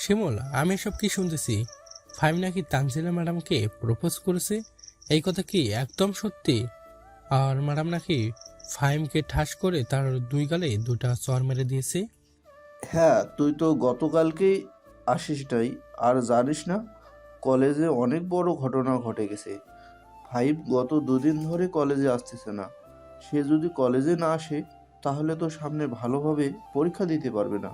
শিমুল, আমি এসব কি শুনতেছি? ফাহিম নাকি তানজিলা ম্যাডামকে প্রপোজ করেছে। এই কথা কি একদম সত্যি? আর ম্যাডাম নাকি ফাহিমকে ঠাস করে তার দুই গালে দুটা চড় মেরে দিয়েছে। হ্যাঁ, তুই তো গতকালকেই আসিস নাই আর জানিস না, কলেজে অনেক বড় ঘটনা ঘটে গেছে। ফাইভ গত দুদিন ধরে কলেজে আসতেছে না। সে যদি কলেজে না আসে তাহলে তো সামনে ভালোভাবে পরীক্ষা দিতে পারবে না।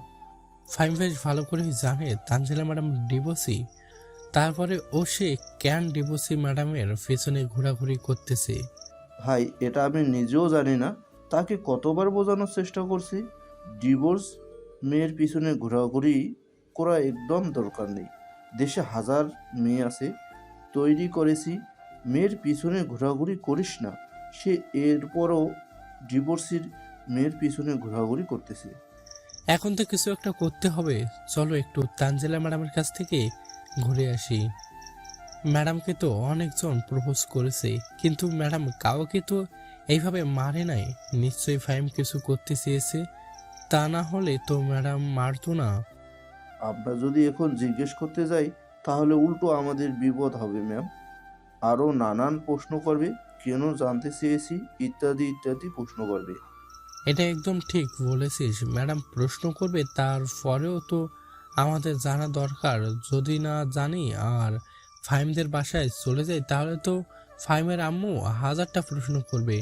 ফাহিম বেশ ভালো করে জানে তানজিলা ম্যাডাম ডিভোর্সি। তারপরে ও সে ক্যান ডিভোর্সি ম্যাডামের পেছনে ঘোরাঘুরি করতেছে। ভাই, এটা আমি নিজেও জানি না। তাকে কতবার বোঝানোর চেষ্টা করছি, ডিভোর্স মেয়ের পিছনে ঘোরাঘুরি করা একদম দরকার নেই। দেশে হাজার মেয়ে আছে, তৈরি করেছি, মেয়ের পিছনে ঘোরাঘুরি করিস না। সে এরপরও ডিভোর্সির মেয়ের পিছনে ঘোরাঘুরি করতেছে। এখন তো কিছু একটা করতে হবে। চলো একটু তানজিলা ম্যাডামের কাছ থেকে ঘুরে আসি। ম্যাডামকে তো অনেকজন প্রপোজ করেছে, কিন্তু ম্যাডাম কাউকে তো এইভাবে মারে নাই। নিশ্চয়ই ফাহিম কিছু করতে চেয়েছে, তা না হলে তো ম্যাডাম মারতো না। আমরা যদি এখন জিজ্ঞেস করতে যাই তাহলে উল্টো আমাদের বিপদ হবে ম্যাম। আরও নানান প্রশ্ন করবে, কেন জানতে চেয়েছি ইত্যাদি ইত্যাদি প্রশ্ন করবে। এটা একদম ঠিক বলেছিস। ম্যাডাম প্রশ্ন করবে, তারপরেও তো আমাদের জানা দরকার। যদি না জানি আর ফাহিমদের বাসায় চলে যাই, তাহলে তো ফাহিমের আম্মু হাজারটা প্রশ্ন করবে।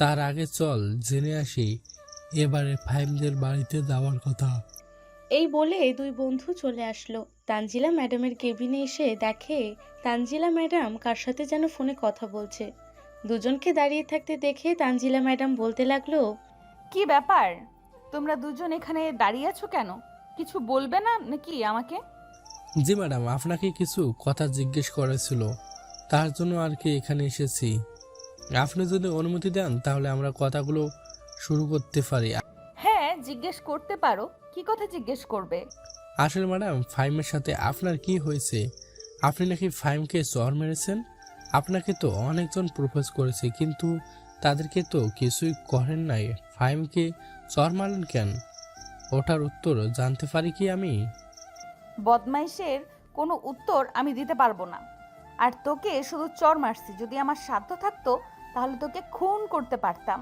তার আগে চল জেনে আসি এবারে ফাহিমদের বাড়িতে যাওয়ার কথা। এই বলে দুই বন্ধু চলে আসলো। তানজিলা ম্যাডামের কেবিনে এসে দেখে তানজিলা ম্যাডাম কার সাথে যেন ফোনে কথা বলছে। দুজনকে দাঁড়িয়ে থাকতে দেখে তানজিলা ম্যাডাম বলতে লাগলো, কি ব্যাপার? তোমরা দুজন এখানে দাঁড়িয়ে আছো কেন? কিছু বলবে না নাকি আমাকে? জি ম্যাডাম, আপনাকে কিছু কথা জিজ্ঞেস করেছিল, তার জন্য আর কি এখানে এসেছি। আপনি যদি অনুমতি দেন তাহলে আমরা কথাগুলো শুরু করতে পারি। হ্যাঁ, জিজ্ঞেস করতে পারো। কি কথা জিজ্ঞেস করবে? আসলে ম্যাডাম, ফাহিমের সাথে আপনার কি হয়েছে? আপনি নাকি ফাহিমকে চর মেরেছেন। আপনাকে তো অনেকজন প্রপোজ করেছে, কিন্তু তাদেরকে তো কিছুই করেন নাই। ফাহিমকে চর মারলেন কেন? ওটার উত্তর জানতে পারি কি আমি? বদমাইশের কোনো উত্তর আমি দিতে পারবো না। আর তোকে শুধু চর মারছি। যদি আমার সাধ্য থাকতো তাহলে তোকে খুন করতে পারতাম।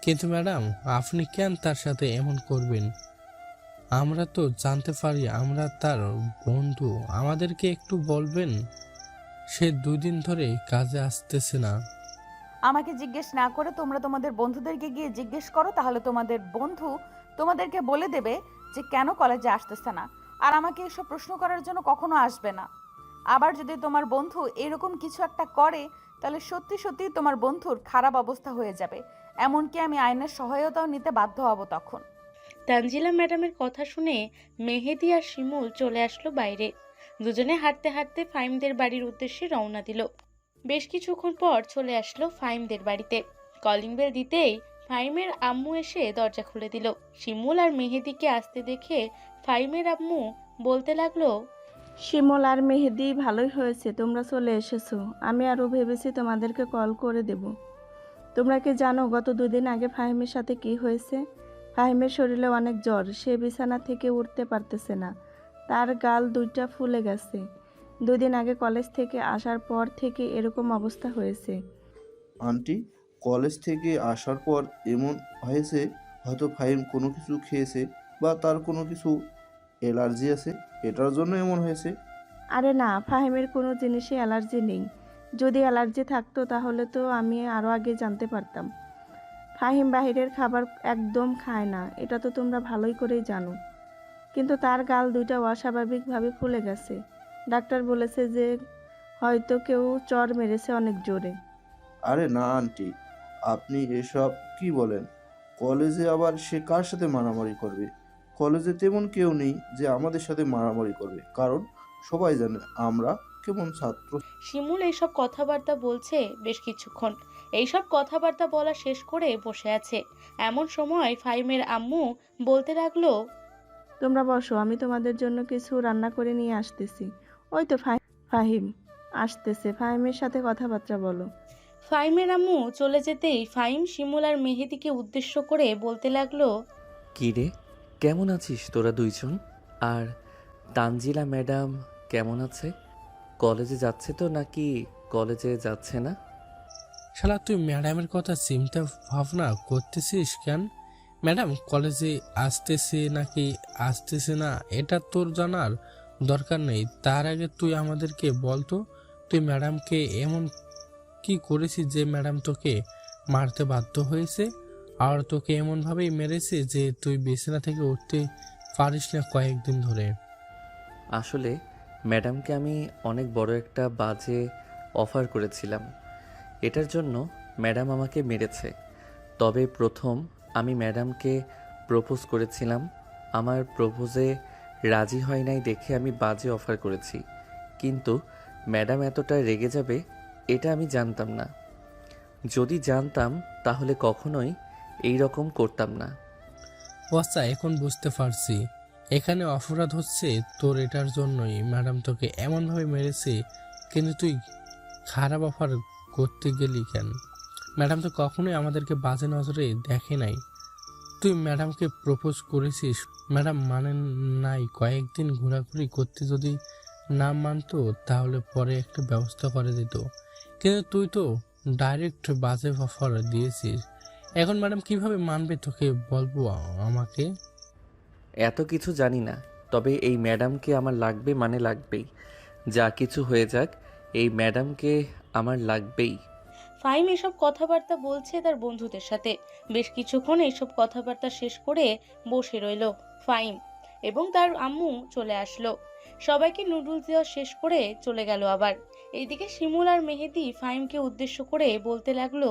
কিন্তু ম্যাডাম, আপনি কেন তার সাথে এমন করবেন? আমরা তো জানতে পারি আমরা তার বন্ধু। আমাদেরকে একটু বলবেন? সে 2 দিন ধরে কাজে আসতেছে না। আমাকে জিজ্ঞেস না করে তোমরা তোমাদের বন্ধুদেরকে গিয়ে জিজ্ঞেস করো, তাহলে তোমাদের বন্ধু তোমাদেরকে বলে দেবে যে কেন কলেজে আসতেছে না। আর আমাকে এসব প্রশ্ন করার জন্য কখনো আসবে না। আবার যদি তোমার বন্ধু এরকম কিছু একটা করে, তাহলে সত্যি সত্যি তোমার বন্ধুর খারাপ অবস্থা হয়ে যাবে। এমনকি আমি আইনের সহায়তাও নিতে বাধ্য হব তখন। তানজিলা ম্যাডামের কথা শুনে মেহেদি আর শিমুল চলে আসলো বাইরে। দুজনে হাঁটতে হাঁটতে ফাহিমদের বাড়ির উদ্দেশ্যে রওনা দিল। বেশ কিছুক্ষণ পর চলে আসলো ফাহিমদের বাড়িতে। কলিং বেল দিতেই ফাহিমের আম্মু এসে দরজা খুলে দিল। শিমুল আর মেহেদিকে আসতে দেখে ফাহিমের আম্মু বলতে লাগলো, শিমুল আর মেহেদি, ভালোই হয়েছে তোমরা চলে এসেছো। আমি আরও ভেবেছি তোমাদেরকে কল করে দেব। তোমরা কি জানো গত 2 দিন আগে ফাহিমের সাথে কি হয়েছে? ফাহিমের শরীরে অনেক জ্বর, সে বিছানা থেকে উঠতে পারতেছে না। তার গাল দুইটা ফুলে গেছে। 2 দিন আগে কলেজ থেকে আসার পর থেকে এরকম অবস্থা হয়েছে। আন্টি, কলেজ থেকে আসার পর এমন হয়েছে, হয়তো ফাহিম কোনো কিছু খেয়েছে বা তার কোনো কিছু অ্যালার্জি আছে, এটার জন্য এমন হয়েছে। আরে না, ফাহিমের কোনো জিনিসে অ্যালার্জি নেই। যদি অ্যালার্জি থাকতো তাহলে তো আমি আরও আগে জানতে পারতাম। ফাহিম বাহিরের খাবার একদম খায় না, এটা তো তোমরা ভালোই করেই জানো। কিন্তু তার গাল দুইটা অস্বাভাবিকভাবে ফুলে গেছে। ডাক্তার বলেছে যে হয়তো কেউ চড় মেরেছে অনেক জোরে। আরে না আন্টি, আপনি এসব কি বলেন? কলেজে আবার সে কার সাথে মারামারি করবে? কলেজে তেমন কেউ নেই যে আমাদের সাথে মারামারি করবে, কারণ সবাই জানে আমরা কেমন ছাত্র। শিমুল এইসব কথাবার্তা বলছে বেশ কিছুক্ষণ। এইসব কথাবার্তা বলা শেষ করে বসে আছে। এমন সময় ফাহিমের আম্মু বলতে লাগলো, তোমরা বসো, আমি তোমাদের জন্য কিছু রান্না করে নিয়ে আসতেছি। ওই তো ফাহিম আসতেছে, ফাহিমের সাথে কথাবার্তা বলো। ফাহিমের আম্মু চলে যেতেই ফাহিম শিমুল আর মেহেদিকে উদ্দেশ্য করে বলতে লাগলো, কি রে, কেমন আছিস তোরা দুইজন? আর তানজিলা ম্যাডাম কেমন আছে? কলেজে যাচ্ছে তো নাকি কলেজে যাচ্ছে না? শালা তুই ম্যাডামের কথা চিন্তা ভাবনা করতেছিস কেন? ম্যাডাম কলেজে আসতেছে নাকি আসতেছে না এটা তোর জানার দরকার নেই। তার আগে তুই আমাদেরকে বলতো, তুই ম্যাডামকে এমন কি করেছিস যে ম্যাডাম তোকে মারতে বাধ্য হয়েছে, আর তোকে এমনভাবেই মেরেছে যে তুই বিছানা থেকে উঠতে পারিস না কয়েকদিন ধরে? আসলে ম্যাডামকে আমি অনেক বড় একটা বাজে অফার করেছিলাম, এটার জন্য ম্যাডাম আমাকে মেরেছে। তবে প্রথম আমি ম্যাডামকে প্রপোজ করেছিলাম, আমার প্রপোজে রাজি হয় নাই দেখে আমি বাজে অফার করেছি। কিন্তু ম্যাডাম এতটা রেগে যাবে এটা আমি জানতাম না। যদি জানতাম তাহলে কখনোই এই রকম করতাম না। ও আচ্ছা, এখন বুঝতে পারছি। এখানে অপরাধ হচ্ছে তোর, এটার জন্যই ম্যাডাম তোকে এমনভাবে মেরেছে। কিন্তু তুই খারাপ অফার করতে গেলি কেন? ম্যাডাম তো কখনোই আমাদেরকে বাজে নজরে দেখে নাই। তুই ম্যাডামকে প্রপোজ করেছিস, ম্যাডাম মানেন নাই। কয়েকদিন ঘোরাঘুরি করতে যদি না মানতো তাহলে পরে একটা ব্যবস্থা করে দিত। কিন্তু তুই তো ডাইরেক্ট বাজে অফার দিয়েছিস। এখন ম্যাডাম কিভাবে মানবে তোকে বলবো আমাকে? এত কিছু জানি না, তবে এই ম্যাডামকে আমার লাগবে মানে লাগবেই। যা কিছু হয়ে যাক, এই ম্যাডামকে আমার লাগবেই। ফাহিম এসব কথাবার্তা বলছে তার বন্ধুদের সাথে। বেশ কিছুক্ষণ এইসব কথাবার্তা শেষ করে বসে রইল ফাহিম এবং তার আম্মু চলে আসলো। সবাইকে নুডলস দেওয়া শেষ করে চলে গেল আবার। এইদিকে শিমুল আর মেহেদি ফাহিমকে উদ্দেশ্য করে বলতে লাগলো,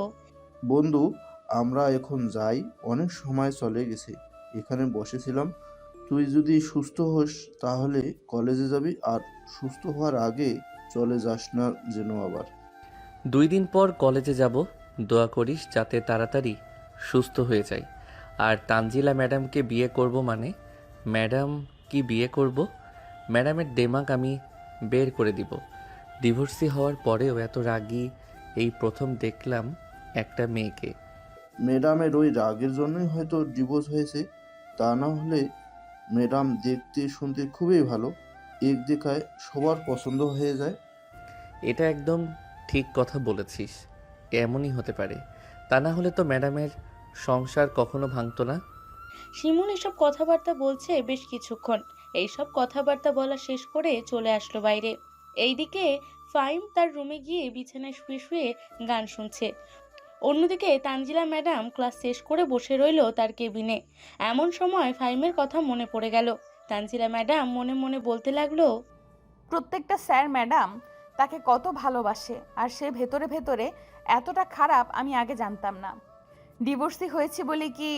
বন্ধু, আমরা এখন যাই, অনেক সময় চলে গেছে। এখানে বসেছিলাম, তুই যদি সুস্থ হোস তাহলে কলেজে যাবি, আর সুস্থ হওয়ার আগে চলে যাস না যেন আবার। 2 দিন পর কলেজে যাব, দোয়া করিস যাতে তাড়াতাড়ি সুস্থ হয়ে যাই। আর তানজিলা ম্যাডামকে বিয়ে করব মানে ম্যাডাম কি বিয়ে করব? ম্যাডামের দেমাগ আমি বের করে দিব। ডিভোর্সি হওয়ার পরেও এত রাগী এই প্রথম দেখলাম একটা মেয়েকে। ম্যাডামের ওই রাগের জন্যই হয়তো ডিভোর্স হয়েছে, তা না হলে ম্যাডাম দেখতে শুনতে খুবই ভালো, এক দেখায় সবার পছন্দ হয়ে যায়। এটা একদম ঠিক কথা বলেছিস, এমনই হতে পারে। তা না হলে তো ম্যাডামের সংসার কখনো ভাঙতো না। শিমুল এসব কথাবার্তা বলছে বেশ কিছুক্ষণ। এইসব কথাবার্তা বলা শেষ করে চলে আসলো বাইরে। এইদিকে ফাহিম তার রুমে গিয়ে বিছানায় শুয়ে শুয়ে গান শুনছে। অন্যদিকে তানজিলা ম্যাডাম ক্লাস শেষ করে বসে রইল তার কেবিনে। এমন সময় ফাহিমের কথা মনে পড়ে গেল। তানজিলা ম্যাডাম মনে মনে বলতে লাগলো, প্রত্যেকটা স্যার ম্যাডাম তাকে কত ভালোবাসে, আর সে ভেতরে ভেতরে এতটা খারাপ আমি আগে জানতাম না। ডিভোর্সি হয়েছে বলে কি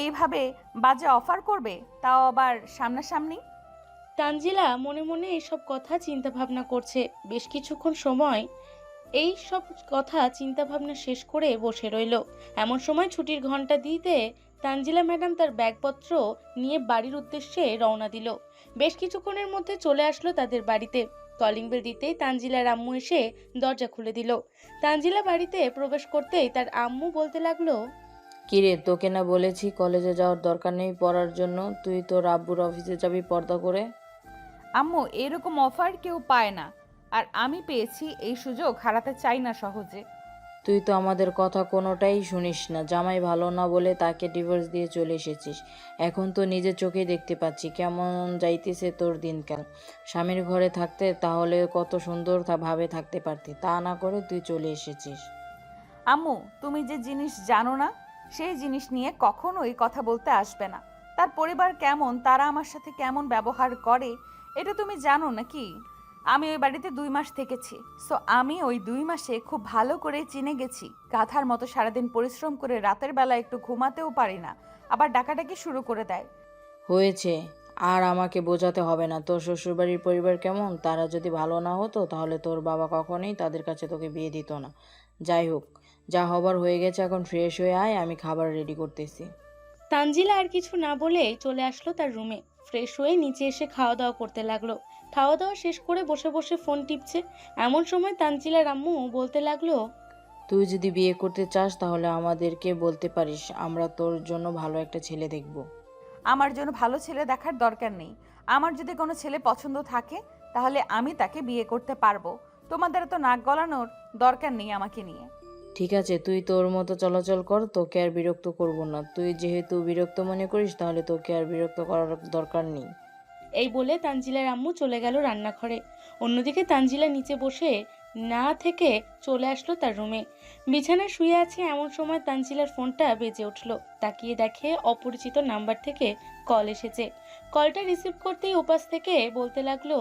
এইভাবে বাজে অফার করবে, তাও আবার সামনাসামনি? তানজিলা মনে মনে এইসব কথা চিন্তা ভাবনা করছে। বেশ কিছুক্ষণ সময় এই সব কথা চিন্তা ভাবনা শেষ করে বসে রইল। এমন সময় ছুটির ঘন্টা দিতে তানজিলা ম্যাডাম তার ব্যাগপত্র নিয়ে বাড়ির উদ্দেশ্যে রওনা দিল। বেশ কিছুক্ষণের মধ্যে চলে আসলো তাদের বাড়িতে। কলিং বেল দিতেই তানজিলার আম্মু এসে দরজা খুলে দিল। তানজিলা বাড়িতে প্রবেশ করতেই তার আম্মু বলতে লাগলো, কিরে, তোকে না বলেছি কলেজে যাওয়ার দরকার নেই পড়ার জন্য? তুই তোর আব্বুর অফিসে যাবি পর্দা করে। আম্মু, এরকম অফার কেউ পায় না, আর আমি পেয়েছি, এই সুযোগ হারাতে চাই না সহজে। তুই তো আমাদের কথা কোনোটাই শুনিস না। জামাই ভালো না বলে তাকে ডিভোর্স দিয়ে চলে এসেছিস। এখন তো নিজের চোখেই দেখতে পাচ্ছি কেমন যাইতেছে তোর দিনকাল। স্বামীর ঘরে থাকতে তাহলে কত সুন্দর ভাবে থাকতে পারতি, তা না করে তুই চলে এসেছিস। আম্মু, তুমি যে জিনিস জানো না সেই জিনিস নিয়ে কখনোই কথা বলতে আসবে না। তার পরিবার কেমন, তারা আমার সাথে কেমন ব্যবহার করে, এটা তুমি জানো নাকি? আমি ওই বাড়িতে 2 মাস থেকেছি, সো আমি ওই 2 মাসে খুব ভালো করে চিনে গেছি। গাধার মতো সারাদিন পরিশ্রম করে রাতের বেলা একটু ঘুমাতেও পারি না, আবার ডাকাডাকি শুরু করে দেয়। হয়েছে, আর আমাকে বোঝাতে হবে না। তোর শ্বশুরবাড়ির পরিবার কেমন, তারা যদি ভালো না হতো তাহলে তোর বাবা কখনোই তাদের কাছে তোকে বিয়ে দিত না। যাই হোক, যা হবার হয়ে গেছে, এখন ফ্রেশ হয়ে আয়, আমি খাবার রেডি করতেছি। তানজিলা আর কিছু না বলেই চলে আসলো তার রুমে। ফ্রেশ হয়ে নিচে এসে খাওয়া দাওয়া করতে লাগলো। খাওয়া দাওয়া শেষ করে বসে বসে ফোন টিপছে। এমন সময় তানজিলার আম্মু বলতে লাগলো, তুই যদি বিয়ে করতে চাস তাহলে আমাদেরকে বলতে পারিস, আমরা তোর জন্য ভালো একটা ছেলে দেখব। আমার জন্য ভালো ছেলে দেখার দরকার নেই। আমার যদি কোনো ছেলে পছন্দ থাকে তাহলে আমি তাকে বিয়ে করতে পারবো। তোমাদের তো নাক গলানোর দরকার নেই আমাকে নিয়ে। ঠিক আছে, তুই তোর মতো চলাচল কর, তোকে আর বিরক্ত করব না। তুই যেহেতু বিরক্ত মনে করিস তাহলে তোকে আর বিরক্ত করার দরকার নেই। এই বলে তানজিলার আম্মু চলে গেল রান্নাঘরে। অন্যদিকে তানজিলা নিচে বসে না থেকে চলে আসলো তার রুমে। বিছানায় শুয়ে আছে এমন সময় তানজিলার ফোনটা বেজে উঠলো। তাকিয়ে দেখে অপরিচিত নাম্বার থেকে কল এসেছে। কলটা রিসিভ করতেই ওপাশ থেকে বলতে লাগলো,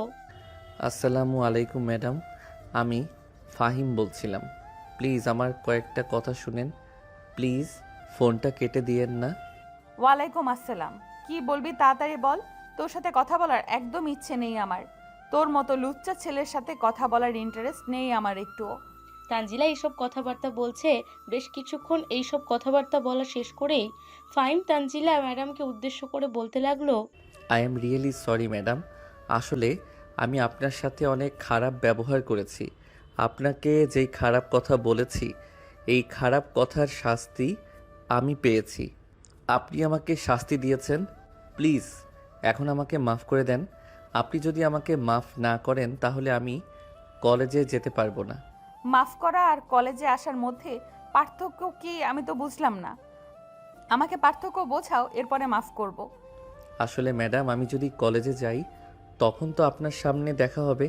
আসসালামু আলাইকুম ম্যাডাম, আমি ফাহিম বলছিলাম। প্লিজ আমার কয়েকটা কথা শুনেন, প্লিজ ফোনটা কেটে দিয়েন না। ওয়ালাইকুম আসসালাম। কি বলবি তাড়াতাড়ি বল। তোর সাথে কথা বলার একদম ইচ্ছে নেই আমার। তোর মতো লুচ্চা ছেলের সাথে কথা বলার ইন্টারেস্ট নেই আমার একটুও। তানজিলা এইসব কথাবার্তা বলছে। বেশ কিছুক্ষণ এইসব কথাবার্তা বলা শেষ করেই ফাহিম তানজিলা ম্যাডামকে উদ্দেশ্য করে বলতে লাগলো, I am really sorry madam, আসলে আমি আপনার সাথে অনেক খারাপ ব্যবহার করেছি। আপনাকে যেই খারাপ কথা বলেছি, এই খারাপ কথার শাস্তি আমি পেয়েছি। আপনি আমাকে শাস্তি দিয়েছেন, প্লিজ এখন আমাকে মাফ করে দেন। আপনি যদি আমাকে মাফ না করেন তাহলে আমি কলেজে যেতে পারবো না। মাফ করা আর কলেজে আসার মধ্যে পার্থক্য কি আমি তো বুঝলাম না। আমাকে পার্থক্য বোঝাও, এরপরে মাফ করব। আসলে ম্যাডাম, আমি যদি কলেজে যাই তখন তো আপনার সামনে দেখা হবে,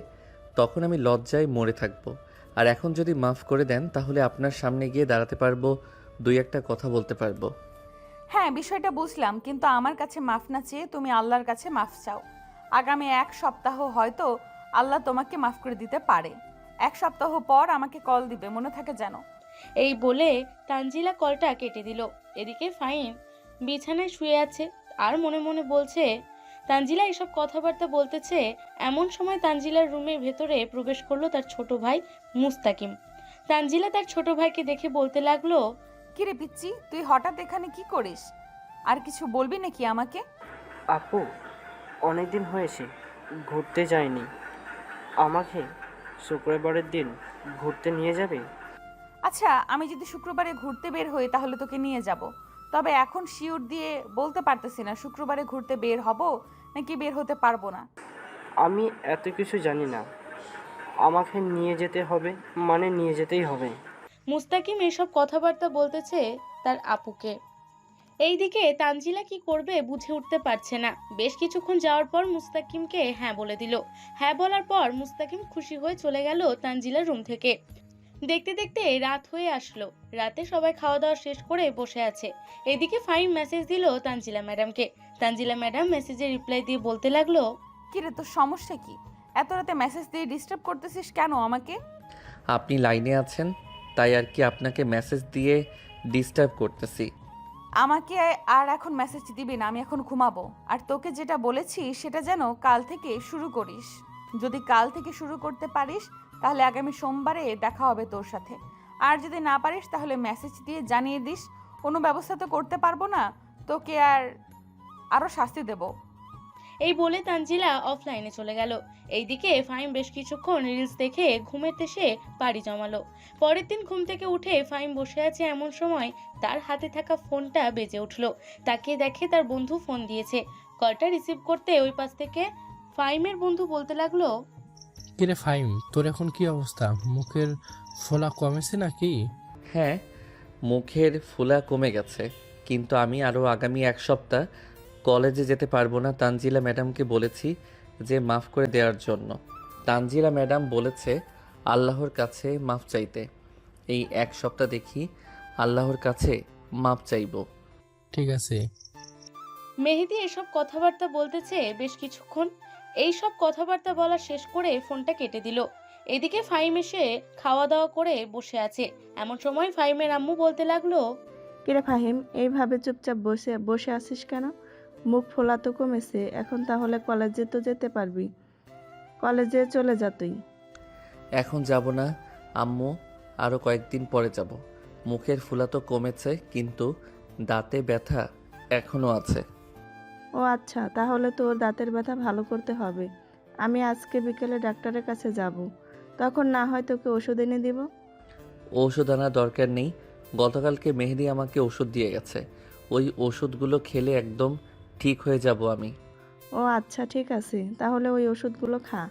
তখন আমি লজ্জায় মরে থাকবো। আর এখন যদি মাফ করে দেন তাহলে আপনার সামনে গিয়ে দাঁড়াতে পারবো, দুই একটা কথা বলতে পারবো। হ্যাঁ, বিষয়টা বুঝলাম, কিন্তু আমার কাছে মাফ না চেয়ে তুমি আল্লাহর কাছে মাফ চাও। আগামী 1 সপ্তাহ হয়তো আল্লাহ তোমাকে মাফ করে দিতে পারে। 1 সপ্তাহ পর আমাকে কল দিবে, মনে থাকে যেন। এই বলে তানজিলা কলটা কেটে দিল। এদিকে ফাহিম বিছানায় শুয়ে আছে আর মনে মনে বলছে, তানজিলা এসব কথাবার্তা বলতেছে। এমন সময় তানজিলার রুমের ভেতরে প্রবেশ করলো তার ছোট ভাই মুস্তাকিম। তানজিলা তার ছোট ভাইকে দেখে বলতে লাগলো, কিরে পিচ্চি, তুই হঠাৎ এখানে কি করিস? আর কিছু বলবি নাকি আমাকে? আপু, অনেকদিন হয়েছে ঘুরতে যাইনি, আমাকে শুক্রবারের দিন ঘুরতে নিয়ে যাবে? আচ্ছা, আমি যদি শুক্রবারে ঘুরতে বের হই তাহলে তোকে নিয়ে যাব। তবে এখন শিওর দিয়ে বলতে পারতেছি না শুক্রবারে ঘুরতে বের হব নাকি বের হতে পারবো না। আমি এত কিছু জানি না, আমাকে নিয়ে যেতে হবে মানে নিয়ে যেতেই হবে। মুস্তাকিম এসব কথাবার্তা বলতেছে তার আপুকে। এইদিকে তানজিলা কি করবে বুঝে উঠতে পারছে না। বেশ কিছুক্ষণ যাওয়ার পর মুস্তাকিমকে হ্যাঁ বলে দিল। হ্যাঁ বলার পর মুস্তাকিম খুশি হয়ে চলে গেল তানজিলার রুম থেকে। দেখতে দেখতে রাত হয়ে আসলো। রাতে সবাই খাওয়া দাওয়া শেষ করে বসে আছে। এদিকে ফাহিম মেসেজ দিল তানজিলা ম্যাডামকে। তানজিলা ম্যাডাম মেসেজে রিপ্লাই দিয়ে বলতে লাগলো, কিরে, তোর সমস্যা কি? এত রাতে মেসেজ দিয়ে ডিস্টার্ব করতেছিস কেন আমাকে? আপনি লাইনে আছেন তাই আর কি আপনাকে মেসেজ দিয়ে ডিস্টার্ব করতেছি। আমাকে আর এখন মেসেজ দিবি না, আমি এখন ঘুমাবো। আর তোকে যেটা বলেছি সেটা যেন কাল থেকে শুরু করিস। যদি কাল থেকে শুরু করতে পারিস তাহলে আগামী সোমবারে দেখা হবে তোর সাথে। আর যদি না পারিস তাহলে মেসেজ দিয়ে জানিয়ে দিস। কোনো ব্যবস্থা তো করতে পারবো না, তোকে আরও শাস্তি দেব। এই বলে তানজিলা অফলাইনে চলে গেল। এইদিকে ফাহিম বেশ কিছুক্ষণ রিলস দেখে ঘুমের দেশে পাড়ি জমালো। পরের দিন ঘুম থেকে উঠে ফাহিম বসে আছে এমন সময় তার হাতে থাকা ফোনটা বেজে উঠলো। তাকে দেখে তার বন্ধু ফোন দিয়েছে। কলটা রিসিভ করতে ওই পাশ থেকে ফাহিমের বন্ধু বলতে লাগলো, কিরে ফাহিম, তোর এখন কি অবস্থা? মুখের ফোলা কমেছে নাকি? হ্যাঁ, মুখের ফোলা কমে গেছে, কিন্তু আমি আরও আগামী 1 সপ্তাহ কলেজে যেতে পারবো না। তানজিলা ম্যাডামকে বলেছি যে মাফ করে দেওয়ার জন্য। তানজিলা ম্যাডাম বলেছে আল্লাহর কাছে মাফ চাইতে। এই 1 সপ্তাহ দেখি আল্লাহর কাছে মাফ চাইব। ঠিক আছে। মেহেদি এসব কথাবার্তা বলতেছে বেশ কিছুক্ষণ। এই সব কথাবার্তা বলা শেষ করে ফোনটা কেটে দিল। এদিকে ফাহিম এসে খাওয়া দাওয়া করে বসে আছে। এমন সময় ফাহিমের আম্মু বলতে লাগলো, কিরে ফাহিম, এইভাবে চুপচাপ বসে বসে আছিস কেন? মুখ ফোলা তো কমেছে, এখন তাহলে কলেজে তো যেতে পারবি। কলেজে চলে যা তুই। এখন যাব না আম্মু, আরও কয়েকদিন পরে যাব। মুখের ফোলা তো কমেছে কিন্তু দাঁতে ব্যথা এখনও আছে। ও আচ্ছা, তাহলে তোর দাঁতের ব্যথা ভালো করতে হবে। আমি আজকে বিকেলে ডাক্তারের কাছে যাব, তখন না হয় তোকে ওষুধ এনে দিব। ঔষধ আনার দরকার নেই, গতকালকে মেহেদি আমাকে ওষুধ দিয়ে গেছে। ওই ওষুধগুলো খেলে একদম ঠিক হয়ে যাব আমি। ও আচ্ছা, ঠিক আছে, তাহলে ওই ওষুধগুলো খা।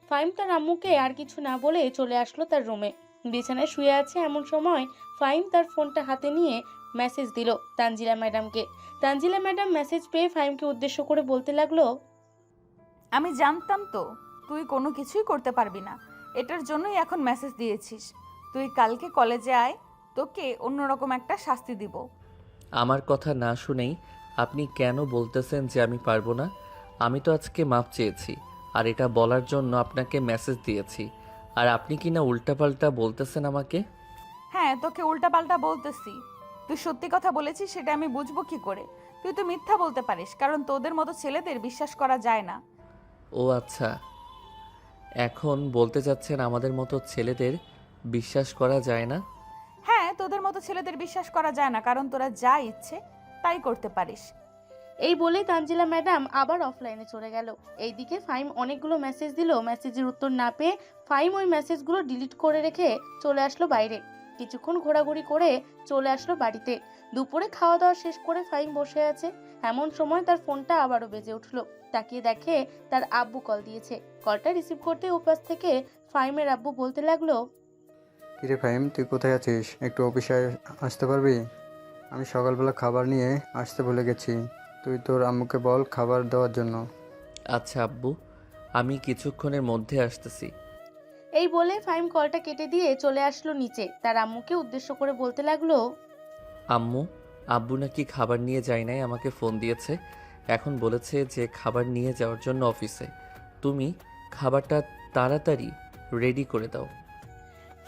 ফাহিম তার আম্মুকে আর কিছু না বলে চলে আসলো তার রুমে। বিছানায় শুয়ে আছে এমন সময় ফাহিম তার ফোনটা হাতে নিয়ে মেসেজ দিল তানজিলা ম্যাডামকে। তানজিলা ম্যাডাম মেসেজ পেয়ে ফাহিমকে উদ্দেশ্য করে বলতে লাগলো, আমি জানতাম তো তুই কোনো কিছুই করতে পারবি না, এটার জন্যই এখন মেসেজ দিয়েছিস। তুই কালকে কলেজে আয়, তোকে অন্যরকম একটা শাস্তি দিব। আমার কথা না শুনেই আপনি কেন বলতেছেন যে আমি পারবো না? আমি তো আজকে মাপ চেয়েছি, আর এটা বলার জন্য আপনাকে মেসেজ দিয়েছি, আর আপনি কি না উল্টাপাল্টা বলতেছেন আমাকে? হ্যাঁ, তোকে উল্টাপাল্টা বলতেছি। তুই সত্যি কথা বলেছিস সেটা আমি বুঝবো কি করে? তুই তো মিথ্যা বলতে পারিস, কারণ তোদের মতো ছেলেদের বিশ্বাস করা যায় না। ও আচ্ছা, এখন বলতে চাচ্ছেন আমাদের মতো ছেলেদের বিশ্বাস করা যায় না? হ্যাঁ, তোদের মতো ছেলেদের বিশ্বাস করা যায় না, কারণ তোরা যা ইচ্ছে তাই করতে পারিস। এই বলে তানজিলা ম্যাডাম আবার অফলাইনে চলে গেল। এইদিকে ফাহিম অনেকগুলো মেসেজ দিল, মেসেজের উত্তর না পেয়ে ফাহিম ওই মেসেজগুলো ডিলিট করে রেখে চলে আসলো বাইরে। কিছুক্ষণ ঘোরাঘুরি করে চলে আসলো বাড়িতে। দুপুরে খাওয়া দাওয়া শেষ করে ফাহিম বসে আছে, এমন সময় তার ফোনটা আবারও বেজে উঠলো। তাকিয়ে দেখে তার আব্বু কল দিয়েছে। কলটা রিসিভ করতে ওপাশ থেকে ফাহিমের আব্বু বলতে লাগলো, কিরে ফাহিম, তুই কোথায় আছিস? একটু অফিসে আসতে পারবি? আমি সকালবেলা খাবার নিয়ে আসতে ভুলে গেছি। তুই তোর আম্মুকে বল খাবার দেওয়ার জন্য। আচ্ছা আব্বু, আমি কিছুক্ষণের মধ্যে আসতেছি। এই বলে ফাহিম কলটা কেটে দিয়ে চলে আসলো নিচে। তার আম্মুকে উদ্দেশ্য করে বলতে লাগলো, আম্মু, আব্বু নাকি খাবার নিয়ে যায় নাই, আমাকে ফোন দিয়েছে। এখন বলেছে যে খাবার নিয়ে যাওয়ার জন্য অফিসে। তুমি খাবারটা তাড়াতাড়ি রেডি করে দাও।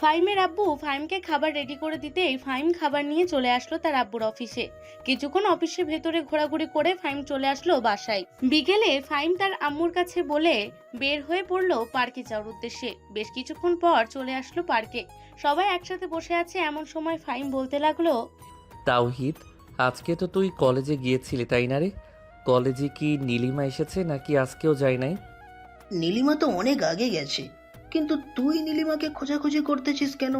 ফাহিমের আব্বু ফাহিমকে খাবার রেডি করে দিতেই ফাহিম খাবার নিয়ে চলে আসলো তার আব্বুর অফিসে। কিছুক্ষণ অফিসের ভেতরে ঘোরাঘুরি করে ফাহিম চলে আসলো বাসায়। বিকেলে ফাহিম তার আম্মুর কাছে বলে বের হয়ে পড়লো পার্কে যাওয়ার উদ্দেশ্যে। বেশ কিছুক্ষণ পর চলে আসলো পার্কে। সবাই একসাথে বসে আছে এমন সময় ফাহিম বলতে লাগলো, তাওহিদ, আজকে তো তুই কলেজে গিয়েছিলি তাই না রে? কলেজে কি নীলিমা এসেছে নাকি আজকেও যায় নাই? নীলিমা তো অনেক আগে গেছে, কিন্তু তুই নীলিমাকে খোঁজাখুঁজি করতেছিস কেন?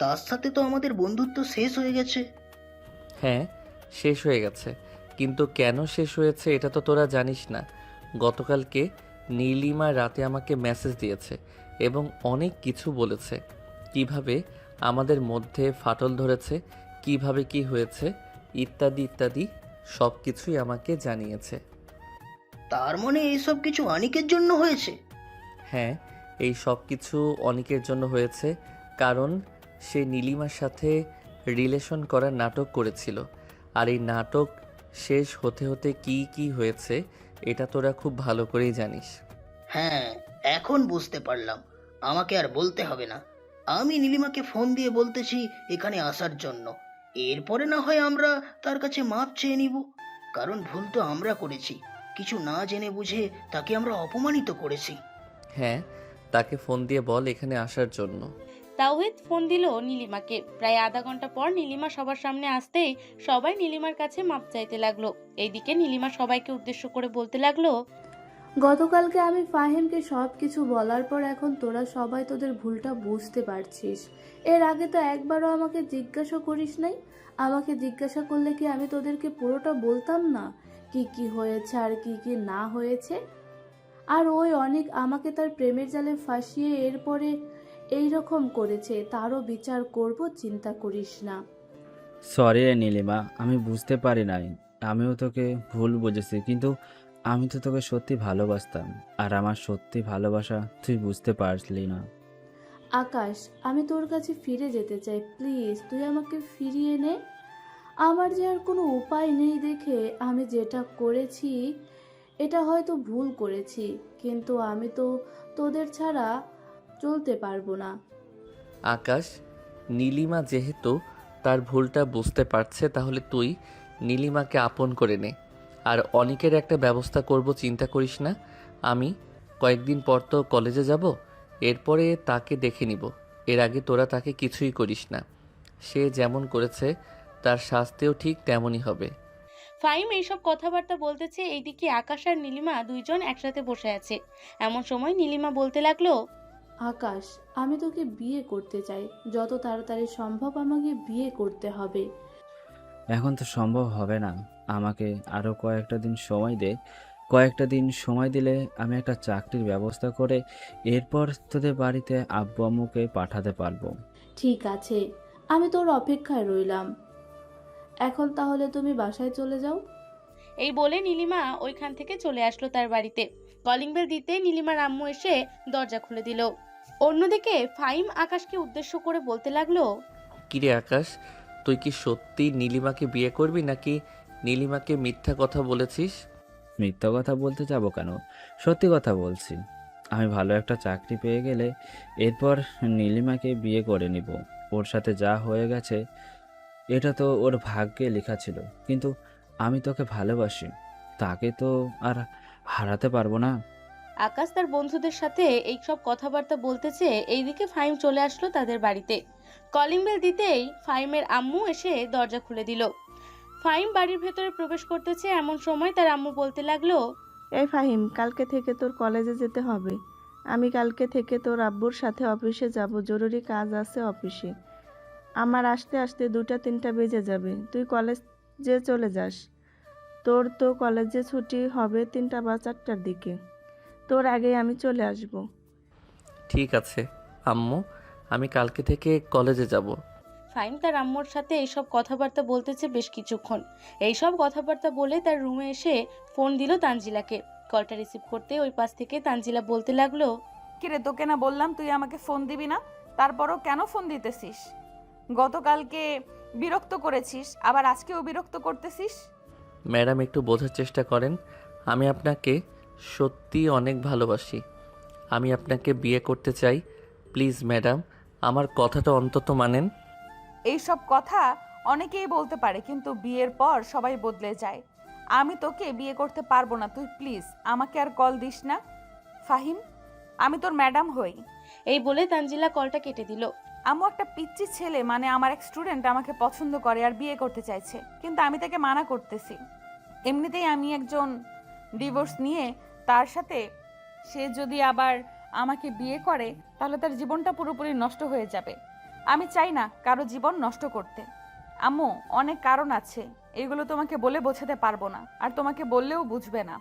তার সাথে তো আমাদের বন্ধুত্ব শেষ হয়ে গেছে। হ্যাঁ, শেষ হয়ে গেছে, কিন্তু কেন শেষ হয়েছে এটা তো তোরা জানিস না। গতকালকে নীলিমা রাতে আমাকে মেসেজ দিয়েছে এবং অনেক কিছু বলেছে। কিভাবে আমাদের মধ্যে ফাটল ধরেছে, কিভাবে কি হয়েছে, ইত্যাদি ইত্যাদি সব কিছুই আমাকে জানিয়েছে। তার মানে এইসব কিছু অনিকের জন্য হয়েছে? হ্যাঁ, এই সব কিছু অনেকের জন্য হয়েছে, কারণ সে নীলিমার সাথে রিলেশন করার নাটক করেছিল। আর এই নাটক শেষ হতে হতে কি কি হয়েছে এটা তোরা খুব ভালো করেই জানিস। হ্যাঁ, এখন বুঝতে পারলাম। আমাকে আর বলতে হবে না। আমি নীলিমাকে ফোন দিয়ে বলতেছি এখানে আসার জন্য। এরপরে না হয় আমরা তার কাছে মাপ চেয়ে নিব, কারণ ভুল তো আমরা করেছি। কিছু না জেনে বুঝে তাকে আমরা অপমানিত করেছি। হ্যাঁ, তাকে ফোন দিয়ে বল এখানে আসার জন্য। তাওহিদ ফোন দিল নীলিমাকে। প্রায় আধা ঘন্টা পর নীলিমা সবার সামনে আসতেই সবাই নীলিমার কাছে মাপ চাইতে লাগলো। এইদিকে নীলিমা সবাইকে উদ্দেশ্য করে বলতে লাগলো, গতকালকে আমি ফাহিমকে সব কিছু বলার পর এখন তোরা সবাই তোদের ভুলটা বুঝতে পারছিস। এর আগে তো একবারও আমাকে জিজ্ঞাসা করিস নাই। আমাকে জিজ্ঞাসা করলে কি আমি তোদেরকে পুরোটা বলতাম না, কি কি হয়েছে আর কি কি না হয়েছে? আর ওই অনেক আমাকে তার প্রেমের জালে ফাঁসিয়ে এরপরে এই রকম করেছে, তারও বিচার করব, চিন্তা করিস না। সরি রে নীলিমা, আমি বুঝতে পারি নাই। আমিও তোকে ভুল বুঝেছি, কিন্তু আমি তো তোকে সত্যি ভালোবাসতাম, আর আমার সত্যি ভালোবাসা তুই বুঝতে পারলি না। আকাশ, আমি তোর কাছে ফিরে যেতে চাই, প্লিজ তুই আমাকে ফিরিয়ে নে। আমার যে আর কোনো উপায় নেই দেখে আমি যেটা করেছি, এটা হয়তো ভুল করেছি, কিন্তু আমি তো তোদের ছাড়া চলতে পারবো না। আকাশ, নীলিমা যেহেতু তার ভুলটা বুঝতে পারছে, তাহলে তুই নীলিমাকে আপন করে নে। আর অনেকের একটা ব্যবস্থা করব, চিন্তা করিস না। আমি কয়েকদিন পর তো কলেজে যাব, এরপরে তাকে দেখে নিব। এর আগে তোরা তাকে কিছুই করিস না। সে যেমন করেছে তার শাস্তিও ঠিক তেমনই হবে। ফাহিম এইসব কথাবার্তা বলতেছে, এইদিকে আকাশ আর নীলিমা দুইজন একসাথে বসে আছে। এমন সময় নীলিমা বলতে লাগলো, আকাশ, আমি তোকে বিয়ে করতে চাই, যত তাড়াতাড়ি সম্ভব আমাকে বিয়ে করতে হবে। এখন তো সম্ভব হবে না, আমাকে আরও কয়েকটা দিন সময় দে। কয়েকটা দিন সময় দিলে আমি একটা চাকরির ব্যবস্থা করে এরপর তোদের বাড়িতে আব্বু আম্মুকে পাঠাতে পারবো। ঠিক আছে, আমি তোর অপেক্ষায় রইলাম। এখন তাহলে তুমি বাসায় চলে যাও। এই বলে নীলিমা ওইখান থেকে চলে আসলো তার বাড়িতে। কলিং বেল দিতে নীলিমার আম্মু এসে দরজা খুলে দিল। অন্যদিকে ফাহিম আকাশকে উদ্দেশ্য করে বলতে লাগলো, কিরে আকাশ, তুই কি সত্যি নীলিমাকে বিয়ে করবি নাকি নীলিমাকে মিথ্যা কথা বলেছিস? মিথ্যা কথা বলতে যাব কেন, সত্যি কথা বলছি। আমি ভালো একটা চাকরি পেয়ে গেলে এরপর নীলিমাকে বিয়ে করে নিব। ওর সাথে যা হয়ে গেছে এটা তো ওর ভাগ্যে লেখা ছিল, কিন্তু আমি তোকে ভালোবাসি, তাকে তো আর হারাতে পারবো না। আকাশ তার বন্ধুদের সাথে এইসব কথাবার্তা বলতেছে। এইদিকে ফাহিম চলে আসলো তাদের বাড়িতে। কলিং বেল দিতেই ফাহিমের আম্মু এসে দরজা খুলে দিল। ফাহিম বাড়ির ভেতরে প্রবেশ করতেছে, এমন সময় তার আম্মু বলতে লাগলো, এই ফাহিম, কালকে থেকে তোর কলেজে যেতে হবে। আমি কালকে থেকে তোর আব্বুর সাথে অফিসে যাব, জরুরি কাজ আছে অফিসে। আমার আসতে আসতে 2টা-3টা বেজে যাবে। তুই কলেজে চলে যাস। তোর তো কলেজে ছুটি হবে 3টা বা 4টার দিকে। তোর আগে আমি চলে আসব। ঠিক আছে আম্মু, আমি কালকে থেকে কলেজে যাব। ফাহিম তার আম্মুর সাথে এইসব কথাবার্তা বলতেছে বেশ কিছুক্ষণ। এইসব কথাবার্তা বলে তার রুমে এসে ফোন দিল তানজিলাকে। কলটা রিসিভ করতে ওই পাশ থেকে তানজিলা বলতে লাগলো, কিরে, তোকে না বললাম তুই আমাকে ফোন দিবি না? তারপরও কেন ফোন দিতেছিস? গতকালকে বিরক্ত করেছিস, আবার আজকেও বিরক্ত করতেছিস। ম্যাডাম একটু বোঝার চেষ্টা করেন, আমি আপনাকে সত্যি অনেক ভালোবাসি। আমি আপনাকে বিয়ে করতে চাই। প্লিজ ম্যাডাম, আমার কথাটা অন্তত মানেন। এইসব কথা অনেকেই বলতে পারে, কিন্তু বিয়ের পর সবাই বদলে যায়। আমি তোকে বিয়ে করতে পারবো না। তুই প্লিজ আমাকে আর কল দিস না ফাহিম। আমি তোর ম্যাডাম হই। এই বলে তানজিলা কলটা কেটে দিল। আম্মু একটা পিচ্চি ছেলে, মানে আমার এক স্টুডেন্ট আমাকে পছন্দ করে আর বিয়ে করতে চাইছে, কিন্তু আমি তাকে মানা করতেছি। এমনিতেই আমি একজন ডিভোর্স নিয়ে তার সাথে, সে যদি আবার আমাকে বিয়ে করে তাহলে তার জীবনটা পুরোপুরি নষ্ট হয়ে যাবে। আমি চাই না কারো জীবন নষ্ট করতে। আম্মু, অনেক কারণ আছে, এগুলো তোমাকে বলে বোঝাতে পারবো না, আর তোমাকে বললেও বুঝবে না।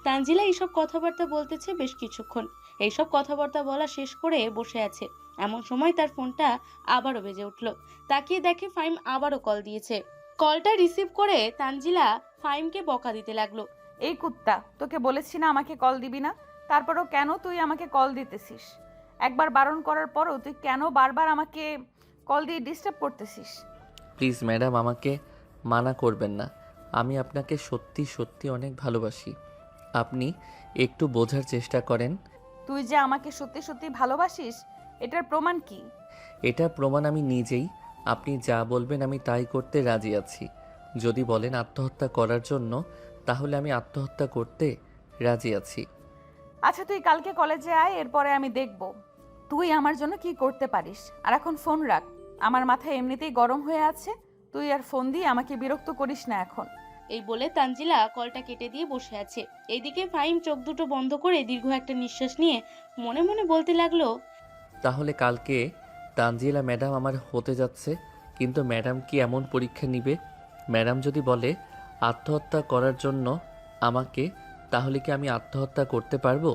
তানজিলা এইসব কথাবার্তা বলতেছে বেশ কিছুক্ষণ। এইসব কথাবার্তা বলা শেষ করে বসে আছে। এমন সময় তার ফোনটা আবারও বেজে উঠল। তাকিয়ে দেখে ফাহিম আবারও কল দিয়েছে। কলটা রিসিভ করে তানজিলা ফাহিমকে বকা দিতে লাগলো, এই কুত্তা, তোকে বলেছি না আমাকে কল দিবি না? তারপরেও কেন তুই আমাকে কল দিতেছিস? একবার বারণ করার পরও তুই কেন বারবার আমাকে কল দিয়ে ডিস্টার্ব করতেছিস? প্লিজ ম্যাডাম, আমাকে মানা করবেন না। আমি আপনাকে সত্যি সত্যি অনেক ভালোবাসি। আপনি একটু বোঝার চেষ্টা করেন। তুই যে আমাকে সত্যি সত্যি ভালোবাসিস, এটার প্রমাণ কি? এটা প্রমাণ আমি নিজেই। আপনি যা বলবেন আমি তাই করতে রাজি আছি। যদি বলেন আত্মহত্যা করার জন্য, তাহলে আমি আত্মহত্যা করতে রাজি আছি। আচ্ছা, তুই কালকে কলেজে আয়, এরপরে আমি দেখব তুই আমার জন্য কি করতে পারিস। আর এখন ফোন রাখ, আমার মাথা এমনিতেই গরম হয়ে আছে। তুই আর ফোন দিয়ে আমাকে বিরক্ত করিস না এখন। এই বলে তানজিলা কলটা কেটে দিয়ে বসে আছে। এইদিকে ফাহিম চোখ দুটো বন্ধ করে দীর্ঘ একটা নিঃশ্বাস নিয়ে মনে মনে বলতে লাগলো, তাহলে কালকে তানজিলা ম্যাডাম আমার হতে যাচ্ছে, কিন্তু ম্যাডাম কি এমন পরীক্ষা নিবে? ম্যাডাম যদি বলে আত্মহত্যা করার জন্য আমাকে, তাহলে কি আমি আত্মহত্যা করতে পারবো?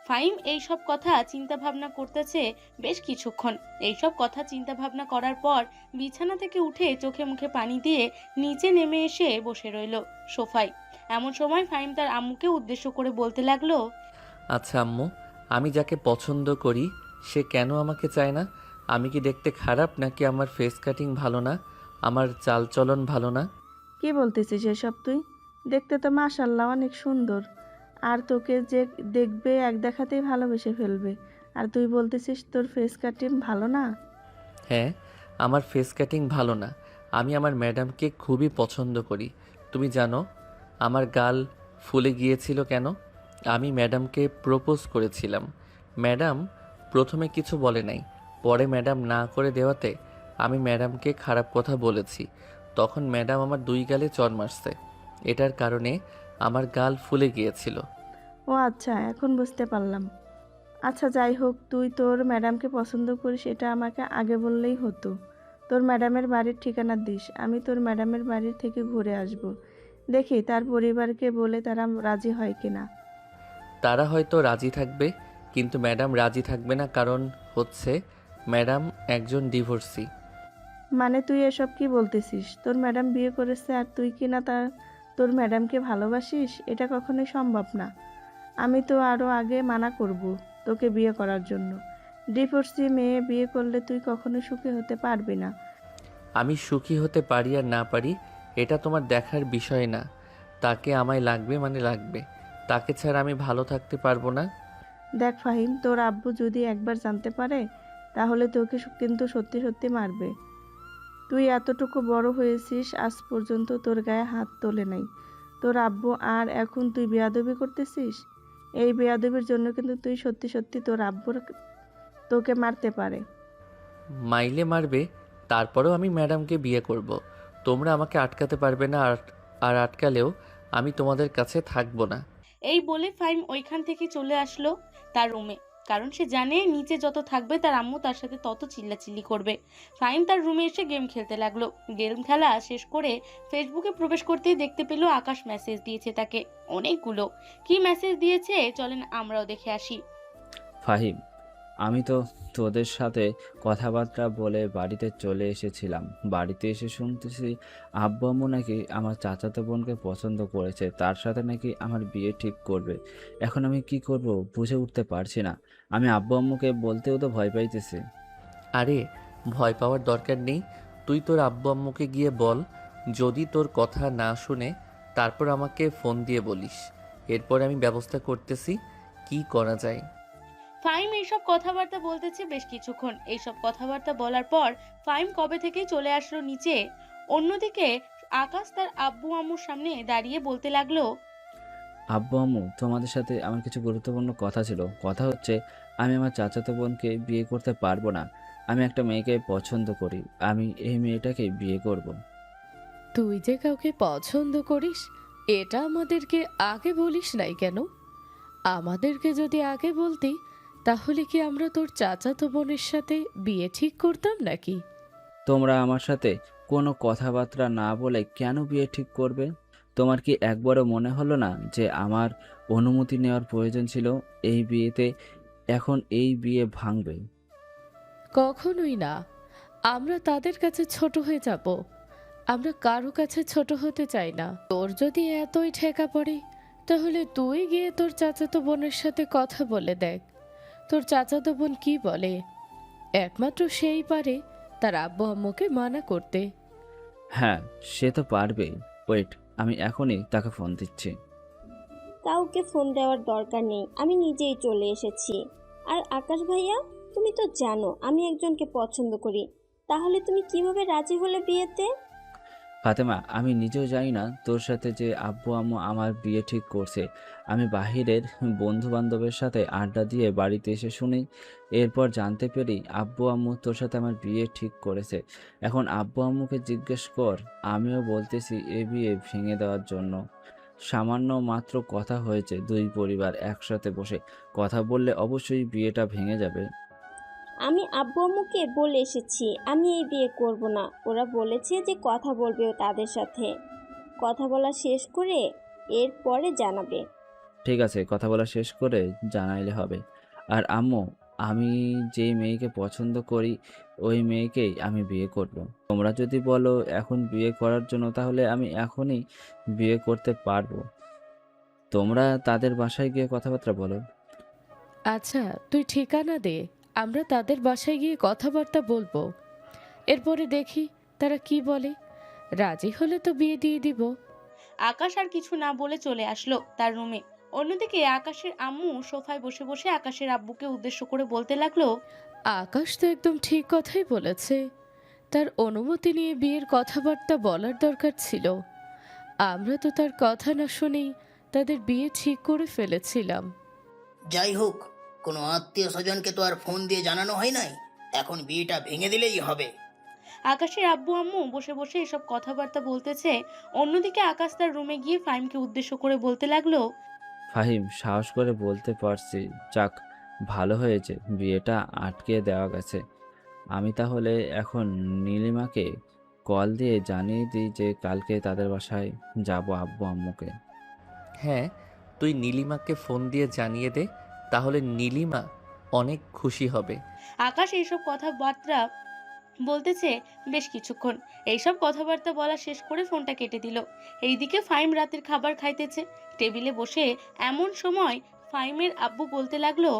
ফাহিম এইসব কথা চিন্তা ভাবনা করতেছে বেশ কিছুক্ষণ। এইসব কথা চিন্তা ভাবনা করার পর বিছানা থেকে উঠে চোখে মুখে পানি দিয়ে নিচে নেমে এসে বসে রইল সোফায়। এমন সময় ফাহিম তার আম্মুকে উদ্দেশ্য করে বলতে লাগলো, আচ্ছা আম্মু, আমি যাকে পছন্দ করি সে কেন আমাকে চায় না? আমি কি দেখতে খারাপ, নাকি আমার ফেস কাটিং ভালো না, আমার চালচলন ভালো না? কি বলতেছিস এসব তুই? দেখতে তো মাশাআল্লাহ অনেক সুন্দর। আর তোকে যে দেখবে এক দেখাতেই ভালোবেসে ফেলবে। আর তুই বলতেছিস তোর ফেস কাটিং ভালো না? হ্যাঁ, আমার ফেস কাটিং ভালো না। আমি আমার ম্যাডামকে খুবই পছন্দ করি। তুমি জানো আমার গাল ফুলে গিয়েছিল কেন? আমি ম্যাডামকে প্রপোজ করেছিলাম। ম্যাডাম প্রথমে কিছু বলে নাই, পরে ম্যাডাম না করে দেওয়াতে আমি ম্যাডামকে খারাপ কথা বলেছি। তখন ম্যাডাম আমার 2 গালে চড় মারছে। এটার কারণে আমার গাল ফুলে গিয়েছিল। ও আচ্ছা, এখন বুঝতে পারলাম। আচ্ছা যাই হোক, তুই তোর ম্যাডামকে পছন্দ করিস এটা আমাকে আগে বললেই হতো। তোর ম্যাডামের বাড়ির ঠিকানা দিস, আমি তোর ম্যাডামের বাড়ির থেকে ঘুরে আসব। দেখি তার পরিবারকে বলে তারা রাজি হয় কিনা। তারা হয়তো রাজি থাকবে, কিন্তু ম্যাডাম রাজি থাকবে না, কারণ হচ্ছে ম্যাডাম একজন ডিভোর্সি। মানে তুই এসব কি বলতেছিস? তোর ম্যাডাম বিয়ে করেছে আর তুই কি না তোর ম্যাডামকে ভালোবাসিস? এটা কখনোই সম্ভব না। আমি তো আরও আগে মানা করব তোকে বিয়ে করার জন্য। ডিভোর্সি মেয়ে বিয়ে করলে তুই কখনো সুখী হতে পারবি না। আমি সুখী হতে পারি আর না পারি এটা তোমার দেখার বিষয় না। তাকে আমায় লাগবে মানে লাগবে, তাকে ছাড়া আমি ভালো থাকতে পারবো না। দেখ ফাহিম, তোর আব্বু যদি একবার জানতে পারে তাহলে তোকে কিন্তু সত্যি সত্যি মারবে। তুই এতটুকু বড় হয়েছিস, আজ পর্যন্ত তোর গায়ে হাত তোলে নাই তোর আব্বু, আর এখন তুই বেয়াদবি করতেছিস। এই বেয়াদবির জন্য কিন্তু তুই সত্যি সত্যি তোর আব্বুর তোকে মারতে পারে। মাইলে মারবে, তারপরেও আমি ম্যাডামকে বিয়ে করব। তোমরা আমাকে আটকাতে পারবে না, আর আটকালেও আমি তোমাদের কাছে থাকবো না। এই বলে ফাহিম ওইখান থেকে চলে আসলো তার রুমে, কারণ সে জানে নিচে যত থাকবে তার আম্মু তার সাথে তত চিল্লাচিল্লি করবে। ফাহিম তার রুমে এসে গেম খেলতে লাগলো। গেম খেলা শেষ করে ফেসবুকে প্রবেশ করতেই দেখতে পেল আকাশ মেসেজ দিয়েছে তাকে অনেকগুলো। কি মেসেজ দিয়েছে চলেন আমরাও দেখে আসি। ফাহিম, আমি তো তোদের সাথে কথাবার্তা বলে বাড়িতে চলে এসেছিলাম। বাড়িতে এসে শুনতেছি আব্বু আম্মু নাকি আমার চাচাতো বোনকে পছন্দ করেছে, তার সাথে নাকি আমার বিয়ে ঠিক করবে। এখন আমি কি করব বুঝে উঠতে পারছি না। আমি আব্বু আম্মুকে বলতেও তো ভয় পাইতেছি। আরে ভয় পাওয়ার দরকার নেই, তুই তোর আব্বু আম্মুকে গিয়ে বল। যদি তোর কথা না শুনে তারপর আমাকে ফোন দিয়ে বলিস, এরপর আমি ব্যবস্থা করতেছি কি করা যায়। ফাহিম এইসব কথাবার্তা বলতেছে বেশ কিছুক্ষণ। এইসব কথাবার্তা বলার পর ফাহিম কবে থেকেই চলে আসলো নিচে। অন্যদিকে আকাশ তার আব্বু আম্মুর সামনে দাঁড়িয়ে বলতে লাগলো, আব্বু আম্মু, তোমাদের সাথে আমার কিছু গুরুত্বপূর্ণ কথা ছিল। কথা হচ্ছে, আমি আমার চাচাতো বোনকে বিয়ে করতে পারবো না। আমি একটা মেয়েকে পছন্দ করি, আমি এই মেয়েটাকে বিয়ে করব। তুই যে কাউকে পছন্দ করিস এটা আমাদেরকে আগে বলিস নাই কেন? আমাদেরকে যদি আগে বলতি তাহলে কি আমরা তোর চাচাতো বোনের সাথে বিয়ে ঠিক করতাম নাকি? তোমরা আমার সাথে কোনো কথাবার্তা না বলে কেন বিয়ে ঠিক করবে? তোমার কি একবারও মনে হলো না যে আমার অনুমতি নেওয়ার প্রয়োজন ছিল এই বিয়েতে? এখন এই বিয়ে ভাঙবে। কখনোই না। আমরা তাদের কাছে ছোট হয়ে যাব। আমরা কারো কাছে ছোট হতে চাই না। তোর যদি এতই ঠেকা পড়ে তাহলে তুই গিয়ে তোর চাচাতো বোনের সাথে কথা বলে দেখ। তোর চাচাতো বোন কি বলে? একমাত্র সেই পারে তার আব্বু আম্মুকে মানা করতে। হ্যাঁ, সে তো পারবেই। ওয়েট, আমি এখনই তাকে ফোন দিচ্ছি। কাউকে ফোন দেওয়ার দরকার নেই, আমি নিজেই চলে এসেছি। আর আকাশ ভাইয়া, তুমি তো জানো আমি একজনকে পছন্দ করি, তাহলে তুমি কিভাবে রাজি হলে বিয়েতে? ফাতেমা, আমি নিজেও জানি না তোর সাথে যে আব্বু আম্মু আমার বিয়ে ঠিক করছে। আমি বাহিরের বন্ধু বান্ধবের সাথে আড্ডা দিয়ে বাড়িতে এসে শুনি, এরপর জানতে পেরি আব্বু আম্মু তোর সাথে আমার বিয়ে ঠিক করেছে। এখন আব্বু আম্মুকে জিজ্ঞেস কর, আমিও বলতেছি এ বিয়ে ভেঙে দেওয়ার জন্য। সামান্য মাত্র কথা হয়েছে, দুই পরিবার একসাথে বসে কথা বললে অবশ্যই বিয়েটা ভেঙে যাবে। আমি আব্বু আম্মুকে বলে এসেছি আমি এই বিয়ে করব না। ওরা বলেছে যে কথা বলবে তাদের সাথে, কথা বলা শেষ করে এরপরে জানাবে। ঠিক আছে, কথা বলা শেষ করে জানাইলে হবে। আর আম্মু, আমি যেই মেয়েকে পছন্দ করি ওই মেয়েকেই আমি বিয়ে করব। তোমরা যদি বলো এখন বিয়ে করার জন্য, তাহলে আমি এখনই বিয়ে করতে পারবো। তোমরা তাদের বাসায় গিয়ে কথাবার্তা বলো। আচ্ছা, তুই ঠিকানা দে, আমরা তাদের বাসায় গিয়ে কথাবার্তা বলবো। এরপরে দেখি তারা কি বলে। রাজি হলে তো বিয়ে দিয়ে দিব। আকাশ আর কিছু না বলে চলে আসলো তার রুমে। অন্যদিকে আকাশের আম্মু সোফায় বসে বসে আকাশের আব্বুকে উদ্দেশ্য করে বলতে লাগলো, আকাশ তো একদম ঠিক কথাই বলেছে। তার অনুমতি নিয়ে বিয়ের কথাবার্তা বলার দরকার ছিল। আমরা তো তার কথা না শুনেই তাদের বিয়ে ঠিক করে ফেলেছিলাম। যাই হোক, কোনো আত্মীয় স্বজনকে তো আর ফোন দিয়ে জানানো হয় নাই, এখন বিয়েটা ভেঙে দিলেই হবে। আকাশের আব্বু আম্মু বসে বসে এসব কথাবার্তা বলতেছে। অন্যদিকে আকাশ তার রুমে গিয়ে ফাহিমকে উদ্দেশ্য করে বলতে লাগলো, ফাহিম, সাহস করে বলতে পারছি, যাক ভালো হয়েছে বিয়েটা আটকে দেওয়া গেছে। আমি তাহলে এখন নীলিমাকে কল দিয়ে জানিয়ে দিই যে কালকে তাদের বাসায় যাব আব্বু আম্মুকে। হ্যাঁ, তুই নীলিমাকে ফোন দিয়ে জানিয়ে দে, তাহলে নীলিমা অনেক খুশি হবে। আকাশ এইসব কথাবার্তা বলতেছে বেশ কিছুক্ষণ। এইসব কথাবার্তা বলা শেষ করে ফোনটা কেটে দিল। এইদিকে ফাইম রাতের খাবার খাইতেছে টেবিলে বসে। এমন সময় ফাইমের আব্বু বলতে লাগলো,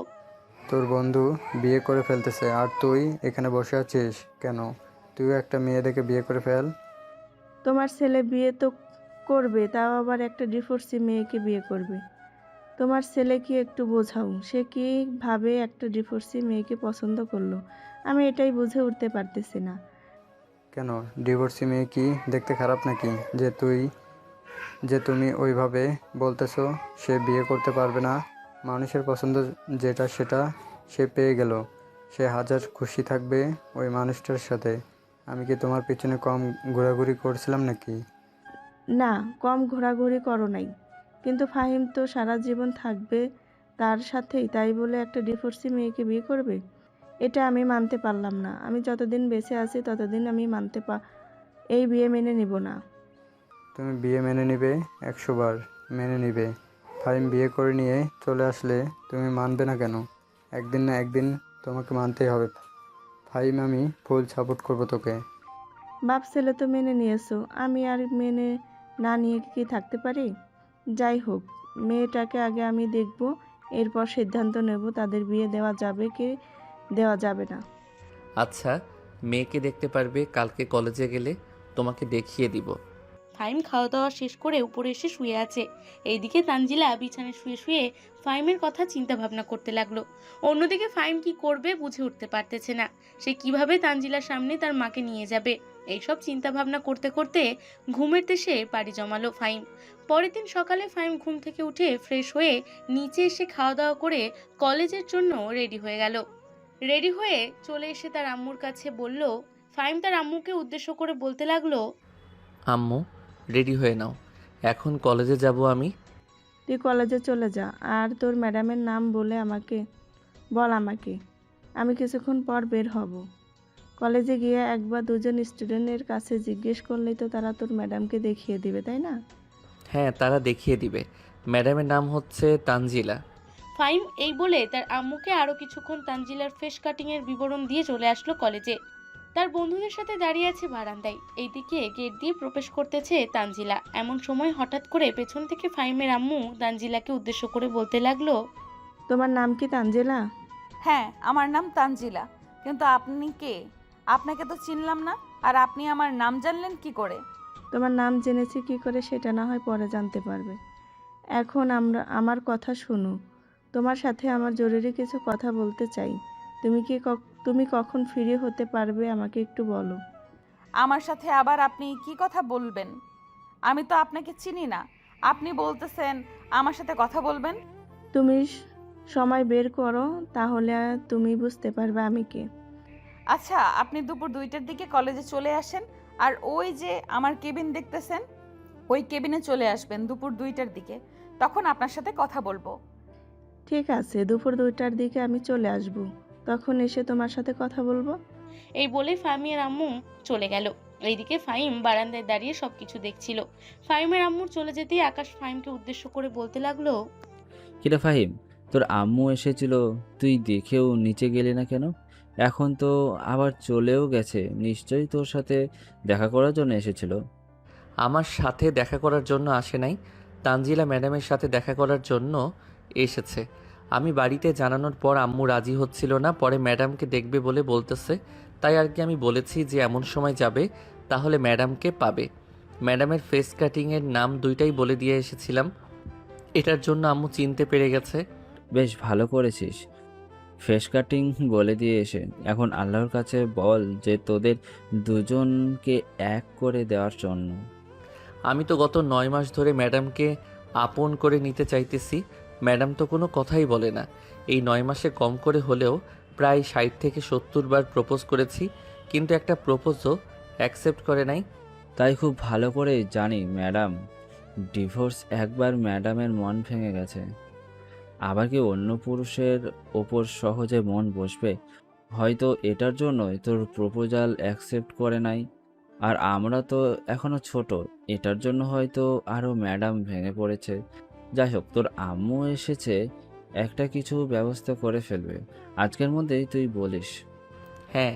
তোর বন্ধু বিয়ে করে ফেলতেছে আর তুই এখানে বসে আছিস কেন? তুইও একটা মেয়ে দেখে বিয়ে করে ফেল। তোমার ছেলে বিয়ে তো করবে, তাও আবার একটা ডিভোর্সি মেয়েকে বিয়ে করবে। তোমার ছেলেকে একটু বোঝাও, সে কীভাবে একটা ডিভোর্সি মেয়েকে পছন্দ করলো, আমি এটাই বুঝে উঠতে পারতেছি না। কেন, ডিভোর্সি মেয়ে কি দেখতে খারাপ নাকি যে তুমি ওইভাবে বলতেছো? সে বিয়ে করতে পারবে না। মানুষের পছন্দ যেটা সেটা সে পেয়ে গেল, সে হাজার খুশি থাকবে ওই মানুষটার সাথে। আমি কি তোমার পিছনে কম ঘোরাঘুরি করছিলাম নাকি? না, কম ঘোরাঘুরি করো নাই, কিন্তু ফাহিম তো সারা জীবন থাকবে তার সাথেই, তাই বলে একটা ডিভোর্সি মেয়েকে বিয়ে করবে? এটা আমি মানতে পারলাম না। আমি যতদিন বেঁচে আছি ততদিন আমি এই বিয়ে মেনে নিব না। তুমি বিয়ে মেনে নিবে, 100 বার মেনে নিবে। ফাহিম বিয়ে করে নিয়ে চলে আসলে তুমি মানবে না কেন? একদিন না একদিন তোমাকে মানতেই হবে। ফাহিম, আমি ফুল সাপোর্ট করবো তোকে। বাপ ছেলে তো মেনে নিয়েছো, আমি আর মেনে না নিয়ে কি থাকতে পারি? যাই হোক, মেয়েটাকে আগে আমি দেখব, এরপর সিদ্ধান্ত নেব তাদের বিয়ে দেওয়া যাবে কি দেওয়া যাবে না। আচ্ছা, মেয়েকে দেখতে পারবে, কালকে কলেজে গেলে তোমাকে দেখিয়ে দিব। ফাইম খাওয়া দাওয়া শেষ করে উপরে এসে শুয়ে আছে। এইদিকে তানজিলা বিছানায় শুয়ে শুয়ে ফাইমের কথা চিন্তা ভাবনা করতে লাগলো। অন্যদিকে ফাইম কি করবে বুঝে উঠতে পারতেছে না। সে কিভাবে তানজিলার সামনে তার মাকে নিয়ে যাবে, এইসব চিন্তা ভাবনা করতে করতে ঘুমের দেশে পাড়ি জমালো ফাইম। পরের দিন সকালে ফাইম ঘুম থেকে উঠে ফ্রেশ হয়ে নিচে এসে খাওয়া দাওয়া করে কলেজের জন্য রেডি হয়ে গেল। রেডি হয়ে চলে এসে তার আম্মুর কাছে বলল। ফাইম তার আম্মুকে উদ্দেশ্য করে বলতে লাগলো, আম্মু, রেডি হয়ে নাও, এখন কলেজে যাব আমি। তুই কলেজে চলে যা, আর তোর ম্যাডামের নাম বলে আমাকে বল। আমি কিছুক্ষণ পর বের হব। কলেজে গিয়ে এক বা দুজন স্টুডেন্টের কাছে জিজ্ঞেস করলেই তো তারা তোর ম্যাডামকে দেখিয়ে দিবে, তাই না? হ্যাঁ, তারা দেখিয়ে দিবে। ম্যাডামের নাম হচ্ছে তানজিলা। ফাইম এই বলে তার আম্মুকে আরো কিছুক্ষণ তানজিলার ফেস কাটিং এর বিবরণ দিয়ে চলে আসলো কলেজে। তার বন্ধুদের সাথে দাঁড়িয়ে আছে বারান্দায়। এইদিকে গেট দিয়ে প্রবেশ করতেছে তানজিলা। এমন সময় হঠাৎ করে পেছন থেকে ফাইমের আম্মু তানজিলাকে উদ্দেশ্য করে বলতে লাগলো, তোমার নাম কি তানজিলা? হ্যাঁ, আমার নাম তানজিলা। কিন্তু আপনি কে? আপনাকে তো চিনলাম না, আর আপনি আমার নাম জানলেন কি করে? তোমার নাম জেনেছি কি করে সেটা না হয় পরে জানতে পারবে। এখন আমার কথা শোনো। তোমার সাথে আমার জরুরি কিছু কথা বলতে চাই। তুমি কখন ফ্রি হতে পারবে আমাকে একটু বলো। আমার সাথে আবার আপনি কি কথা বলবেন? আমি তো আপনাকে চিনি না। আপনি বলতেছেন আমার সাথে কথা বলবেন? তুমি সময় বের করো, তাহলে তুমি বুঝতে পারবে আমি কে। আচ্ছা, আপনি দুপুর 2টার দিকে কলেজে চলে আসেন, আর ওই যে আমার কেবিন দেখতেছেন, ওই কেবিনে চলে আসবেন দুপুর 2টার দিকে। তখন আপনার সাথে কথা বলবো। ঠিক আছে, দুপুর 2টার দিকে আমি চলে আসব, তখন এসে তোমার সাথে কথা বলবো। এই বলে ফাইমের আম্মু চলে গেল। এইদিকে ফাইম বারান্দায় দাঁড়িয়ে সবকিছু দেখছিল। ফাইমের আম্মুর চলে যেতেই আকাশ ফাইমকে উদ্দেশ্য করে বলতে লাগলো, কিরে ফাহিম, তোর আম্মু এসেছিল, তুই দেখেও নিচে গেলি না কেন? এখন তো আবার চলেও গেছে, নিশ্চয়ই তোর সাথে দেখা করার জন্য এসেছিল। আমার সাথে দেখা করার জন্য আসে নাই, তানজিলা ম্যাডামের সাথে দেখা করার জন্য এসেছে। আমি বাড়িতে জানানোর পর আম্মু রাজি হচ্ছিল না, পরে ম্যাডামকে দেখবে বলে বলতেছে, তাই আর কি আমি বলেছি যে এমন সময় যাবে তাহলে ম্যাডামকে পাবে। ম্যাডামের ফেস কাটিংয়ের নাম 2টাই বলে দিয়ে এসেছিলাম, এটার জন্য আম্মু চিনতে পেরে গেছে। বেশ ভালো করেছিস ফেস কাটিং বলে দিয়ে এসে। এখন আল্লাহর কাছে বল যে তোদের দুজনকে এক করে দেওয়ার জন্য। আমি তো গত 9 মাস ধরে ম্যাডামকে আপন করে নিতে চাইতেছি, ম্যাডাম তো কোনো কথাই বলে না। এই 9 মাসে কম করে হলেও প্রায় 60 থেকে 70 বার প্রপোজ করেছি, কিন্তু একটা প্রপোজও অ্যাকসেপ্ট করে নাই। তাই খুব ভালো করে জানি ম্যাডাম ডিভোর্স একবার ম্যাডামের মন ভেঙে গেছে, আবার কি অন্য পুরুষের ওপর সহজে মন বসবে? হয়তো এটার জন্যই তোর প্রপোজাল অ্যাকসেপ্ট করে নাই। আর আমরা তো এখনো ছোট, এটার জন্য হয়তো আরও ম্যাডাম ভেঙে পড়েছে। যাই হোক, তোর আম্মু এসেছে, একটা কিছু ব্যবস্থা করে ফেলবে আজকের মধ্যেই, তুই বলিস। হ্যাঁ,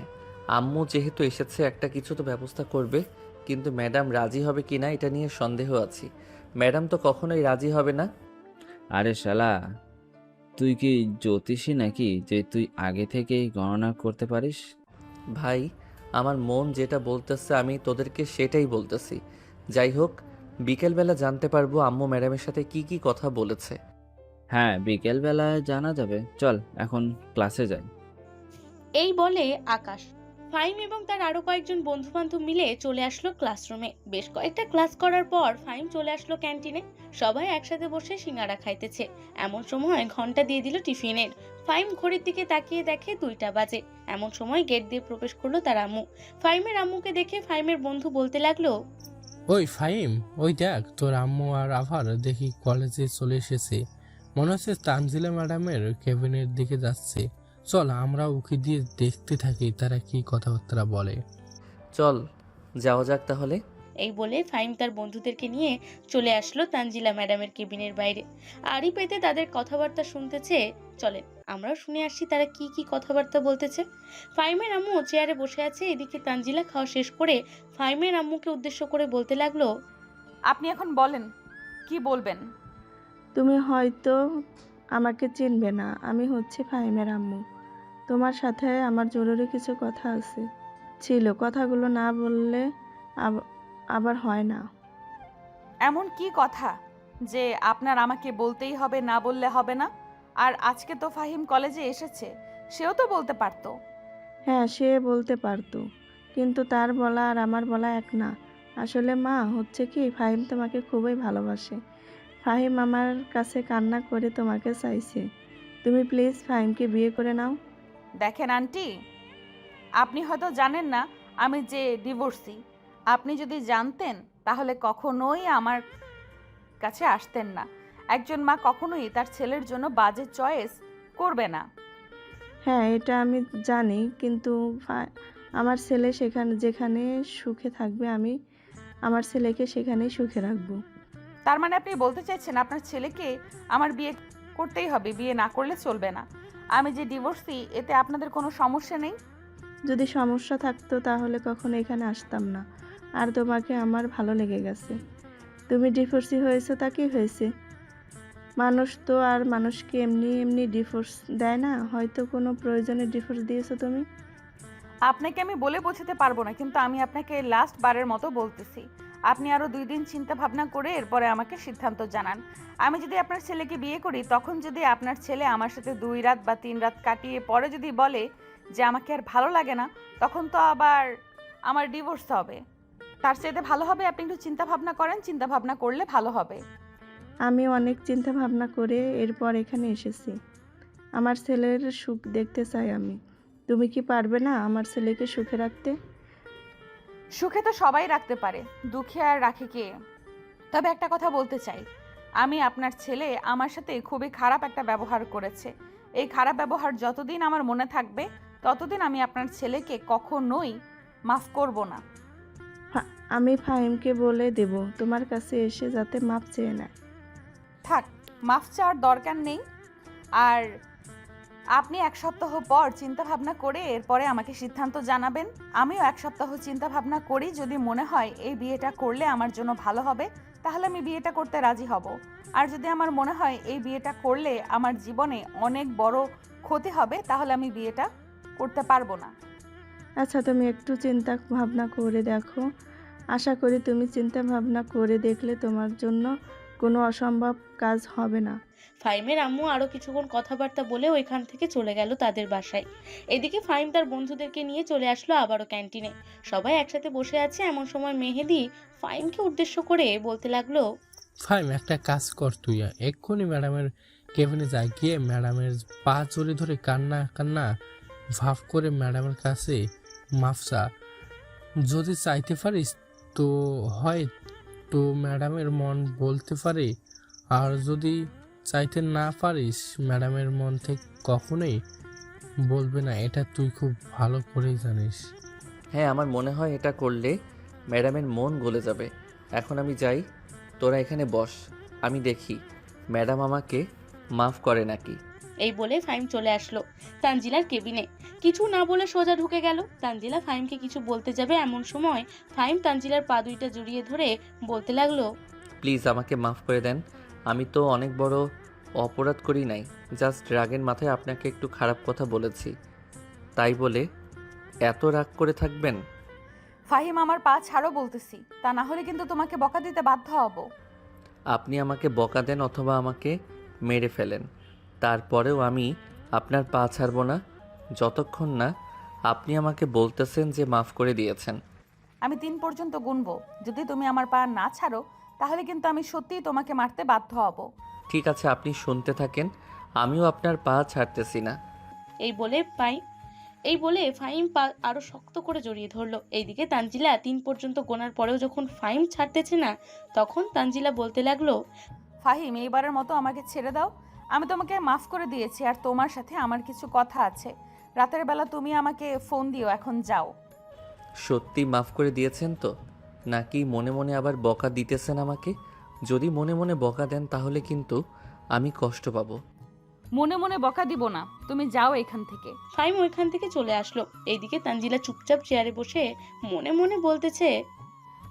আম্মু যেহেতু এসেছে একটা কিছু তো ব্যবস্থা করবে, কিন্তু ম্যাডাম রাজি হবে কি না এটা নিয়ে সন্দেহ আছি। ম্যাডাম তো কখনোই রাজি হবে না। আরে শালা, তুই কি জ্যোতিষী নাকি যে তুই আগে থেকেই গণনা করতে পারিস? ভাই, আমার মন যেটা বলতেছে আমি তোদেরকে সেটাই বলতেছি। যাই হোক, বিকেলবেলা জানতে পারবো আম্মু ম্যাডামের সাথে কি কি কথা বলেছে। হ্যাঁ, বিকেলবেলায় জানা যাবে। চল এখন ক্লাসে যাই। এই বলে আকাশ, ফাহিম এবং তার আরো কয়েকজন বন্ধু বান্ধব মিলে চলে আসলো ক্লাসরুমে। বেশ কয়েকটা ক্লাস করার পর ফাহিম চলে আসলো ক্যান্টিনে। সবাই একসাথে বসে সিঙ্গারা খাইতেছে। এমন সময় ঘন্টা দিয়ে দিল টিফিনের। ফাহিম ঘড়ির দিকে তাকিয়ে দেখে 2টা বাজে। এমন সময় গেট দিয়ে প্রবেশ করলো তার আম্মু। ফাহিমের আম্মুকে দেখে ফাহিমের বন্ধু বলতে লাগলো, ওই ফাহিম, ওই দেখ তোর আম্মু আর আভার দেখি কলেজে চলে এসেছে। মনে হচ্ছে তানজিলা ম্যাডামের কেবিনের দিকে যাচ্ছে। চল আমরা উকি দিয়ে দেখতে থাকি তারা কি কথাবার্তা বলে। চল যাওয়া যাক তাহলে। এই বলে ফাহিম তার বন্ধুদেরকে নিয়ে চলে আসলো তানজিলা ম্যাডামের কেবিনের বাইরে। আড়ি পেতে তাদের কথাবার্তা শুনতেছে। চলেন আমরাও শুনে আসি তারা কি কি কথাবার্তা বলতেছে। ফাহিমের আম্মু চেয়ারে বসে আছে। এদিকে তানজিলা খাওয়া শেষ করে ফাহিমের আম্মুকে উদ্দেশ্য করে বলতে লাগলো, আপনি এখন বলেন কি বলবেন। তুমি হয়তো আমাকে চিনবে না, আমি হচ্ছে ফাহিমের আম্মু। তোমার সাথে আমার জরুরি কিছু কথা ছিল, কথাগুলো না বললে আবার হয় না। এমন কি কথা যে আপনার আমাকে বলতেই হবে, না বললে হবে না? আর আজকে তো ফাহিম কলেজে এসেছে, সেও তো বলতে পারতো। হ্যাঁ, সে বলতে পারতো, কিন্তু তার বলা আর আমার বলা এক না। আসলে মা, হচ্ছে কি, ফাহিম তোমাকে খুবই ভালোবাসে। ফাহিম আমার কাছে কান্না করে তোমাকে চাইছে। তুমি প্লিজ ফাহিমকে বিয়ে করে নাও। দেখেন আন্টি, আপনি হয়তো জানেন না আমি যে ডিভোর্সি। আপনি যদি জানতেন তাহলে কখনোই আমার কাছে আসতেন না। একজন মা কখনোই তার ছেলের জন্য বাজে চয়েস করবে না। হ্যাঁ, এটা আমি জানি, কিন্তু আমার ছেলে যেখানে সুখে থাকবে, আমি আমার ছেলেকে সেখানেই সুখে রাখবো। তার মানে আপনি বলতে চাইছেন আপনার ছেলেকে আমার বিয়ে করতেই হবে, বিয়ে না করলে চলবে না? আমি যে ডিভোর্সি, এতে আপনাদের কোনো সমস্যা নেই? যদি সমস্যা থাকতো তাহলে কখনো এখানে আসতাম না। আর তোমাকে আমার ভালো লেগে গেছে। তুমি ডিভোর্সি হয়েছো তা কি হয়েছে? মানুষ তো আর মানুষকে এমনি এমনি ডিভোর্স দেয় না। হয়তো কোনো প্রয়োজনে ডিভোর্স দিয়েছো তুমি। আপনাকে আমি বলে বোঝাতে পারবো না, কিন্তু আমি আপনাকে লাস্ট বারের মতো বলতেছি, আপনি আরও 2 দিন চিন্তা ভাবনা করে এরপরে আমাকে সিদ্ধান্ত জানান। আমি যদি আপনার ছেলেকে বিয়ে করি, তখন যদি আপনার ছেলে আমার সাথে 2 রাত বা 3 রাত কাটিয়ে পরে যদি বলে যে আমাকে আর ভালো লাগে না, তখন তো আবার আমার ডিভোর্স হবে। তার চাইতে ভালো হবে আপনি একটু চিন্তা ভাবনা করেন, চিন্তা ভাবনা করলে ভালো হবে। আমি অনেক চিন্তা ভাবনা করে এরপর এখানে এসেছি। আমার ছেলের সুখ দেখতে চাই আমি। তুমি কি পারবে না আমার ছেলেকে সুখে রাখতে? সুখে তো সবাই রাখতে পারে, দুঃখে আর রাখে কে? তবে একটা কথা বলতে চাই, আমি আপনার ছেলে আমার সাথে খুবই খারাপ একটা ব্যবহার করেছে। এই খারাপ ব্যবহার যতদিন আমার মনে থাকবে, ততদিন আমি আপনার ছেলেকে কখনোই মাফ করব না। আমি ফাহিমকে বলে দেব তোমার কাছে এসে যাতে মাপ চেয়ে নেয়। থাক, মাফ চাওয়ার দরকার নেই। আর আপনি 1 সপ্তাহ পর চিন্তা ভাবনা করে এরপরে আমাকে সিদ্ধান্ত জানাবেন। আমিও 1 সপ্তাহ চিন্তা ভাবনা করি, যদি মনে হয় এই বিয়েটা করলে আমার জন্য ভালো হবে, তাহলে আমি বিয়েটা করতে রাজি হব। আর যদি আমার মনে হয় এই বিয়েটা করলে আমার জীবনে অনেক বড় ক্ষতি হবে, তাহলে আমি বিয়েটা করতে পারবো না। আচ্ছা, তুমি একটু চিন্তা ভাবনা করে দেখো। আশা করি তুমি চিন্তা ভাবনা করে দেখলে তোমার জন্য কোনো অসম্ভব কাজ হবে না। ফাহিমের আম্মু আরো কিছুক্ষণ কথাবার্তা বলে ওইখান থেকে চলে গেল তাদের বাসায়। এদিকে ফাহিম তার বন্ধুদেরকে নিয়ে চলে আসলো আবারও ক্যান্টিনে। সবাই একসাথে বসে আছে। এমন সময় মেহেদি ফাহিমকে উদ্দেশ্য করে বলতে লাগলো, ফাহিম, একটা কাজ কর, তুই এক্ষুনি ম্যাডামের কেবিনে যা, গিয়ে ম্যাডামের পা জড়িয়ে ধরে কান্না কান্না ভাব করে ম্যাডামের কাছে মাফ চা। যদি চাইতে পারিস তো হয় তো ম্যাডামের মন বলতে পারে, আর যদি চাইতে না পারিস ম্যাডামের মন থেকে কখনোই বলবে না। এটা তুই খুব ভালো করেই জানিস। হ্যাঁ, আমার মনে হয় এটা করলে ম্যাডামের মন গলে যাবে। এখন আমি যাই, তোরা এখানে বস, আমি দেখি ম্যাডাম আমাকে মাফ করে নাকি। এই বলে ফাহিম চলে আসলো তানজিলার কেবিনে। কিছু না বলে সোজা ঢুকে গেল। তানজিলা ফাহিমকে কিছু বলতে যাবে এমন সময় ফাহিম তানজিলার পা দুইটা জড়িয়ে ধরে বলতে লাগলো, প্লিজ আমাকে মাফ করে দেন, আমি তো অনেক বড় অপরাধ করি নাই, জাস্ট রাগের মাথায় আপনাকে একটু খারাপ কথা বলেছি, তাই বলে এত রাগ করে থাকবেন? ফাহিম, আমার পা ছাড়ো বলতেছি, তা না হলে কিন্তু তোমাকে বকা দিতে বাধ্য হব। আপনি আমাকে বকা দেন অথবা আমাকে মেরে ফেলেন, তারপরেও আমি আপনার পা ছাড়ব না যতক্ষণ না আপনি আমাকে বলতেছেন যে মাফ করে দিয়েছেন। আমি 3 পর্যন্ত গুনবো, যদি তুমি আমার পা না ছাড়ো তাহলে কিন্তু আমি সত্যিই তোমাকে মারতে বাধ্য হব। ঠিক আছে, আপনি শুনতে থাকেন, আমিও আপনার পা ছাড়তেছি না। এই বলে ফাহিম পা আরো শক্ত করে জড়িয়ে ধরলো। এইদিকে তানজিলা 3 পর্যন্ত গোনার পরেও যখন ফাহিম ছাড়তেছে না, তখন তানজিলা বলতে লাগলো, ফাহিম, এইবারের মতো আমাকে ছেড়ে দাও, আমি তোমাকে মাফ করে দিয়েছি, আর তোমার সাথে আমার কিছু কথা আছে। রাতের বেলা তুমি আমাকে ফোন দিও, এখন যাও। সত্যি মাফ করে দিয়েছেন তো, নাকি মনে মনে আবার বকা দিতেছেন আমাকে? যদি মনে মনে বকা দেন তাহলে কিন্তু আমি কষ্ট পাবো। মনে মনে বকা দিব না, তুমি যাও এখান থেকে। ফাহিম ওইখান থেকে চলে আসলো। এইদিকে তানজিলা চুপচাপ চেয়ারে বসে মনে মনে বলতেছে,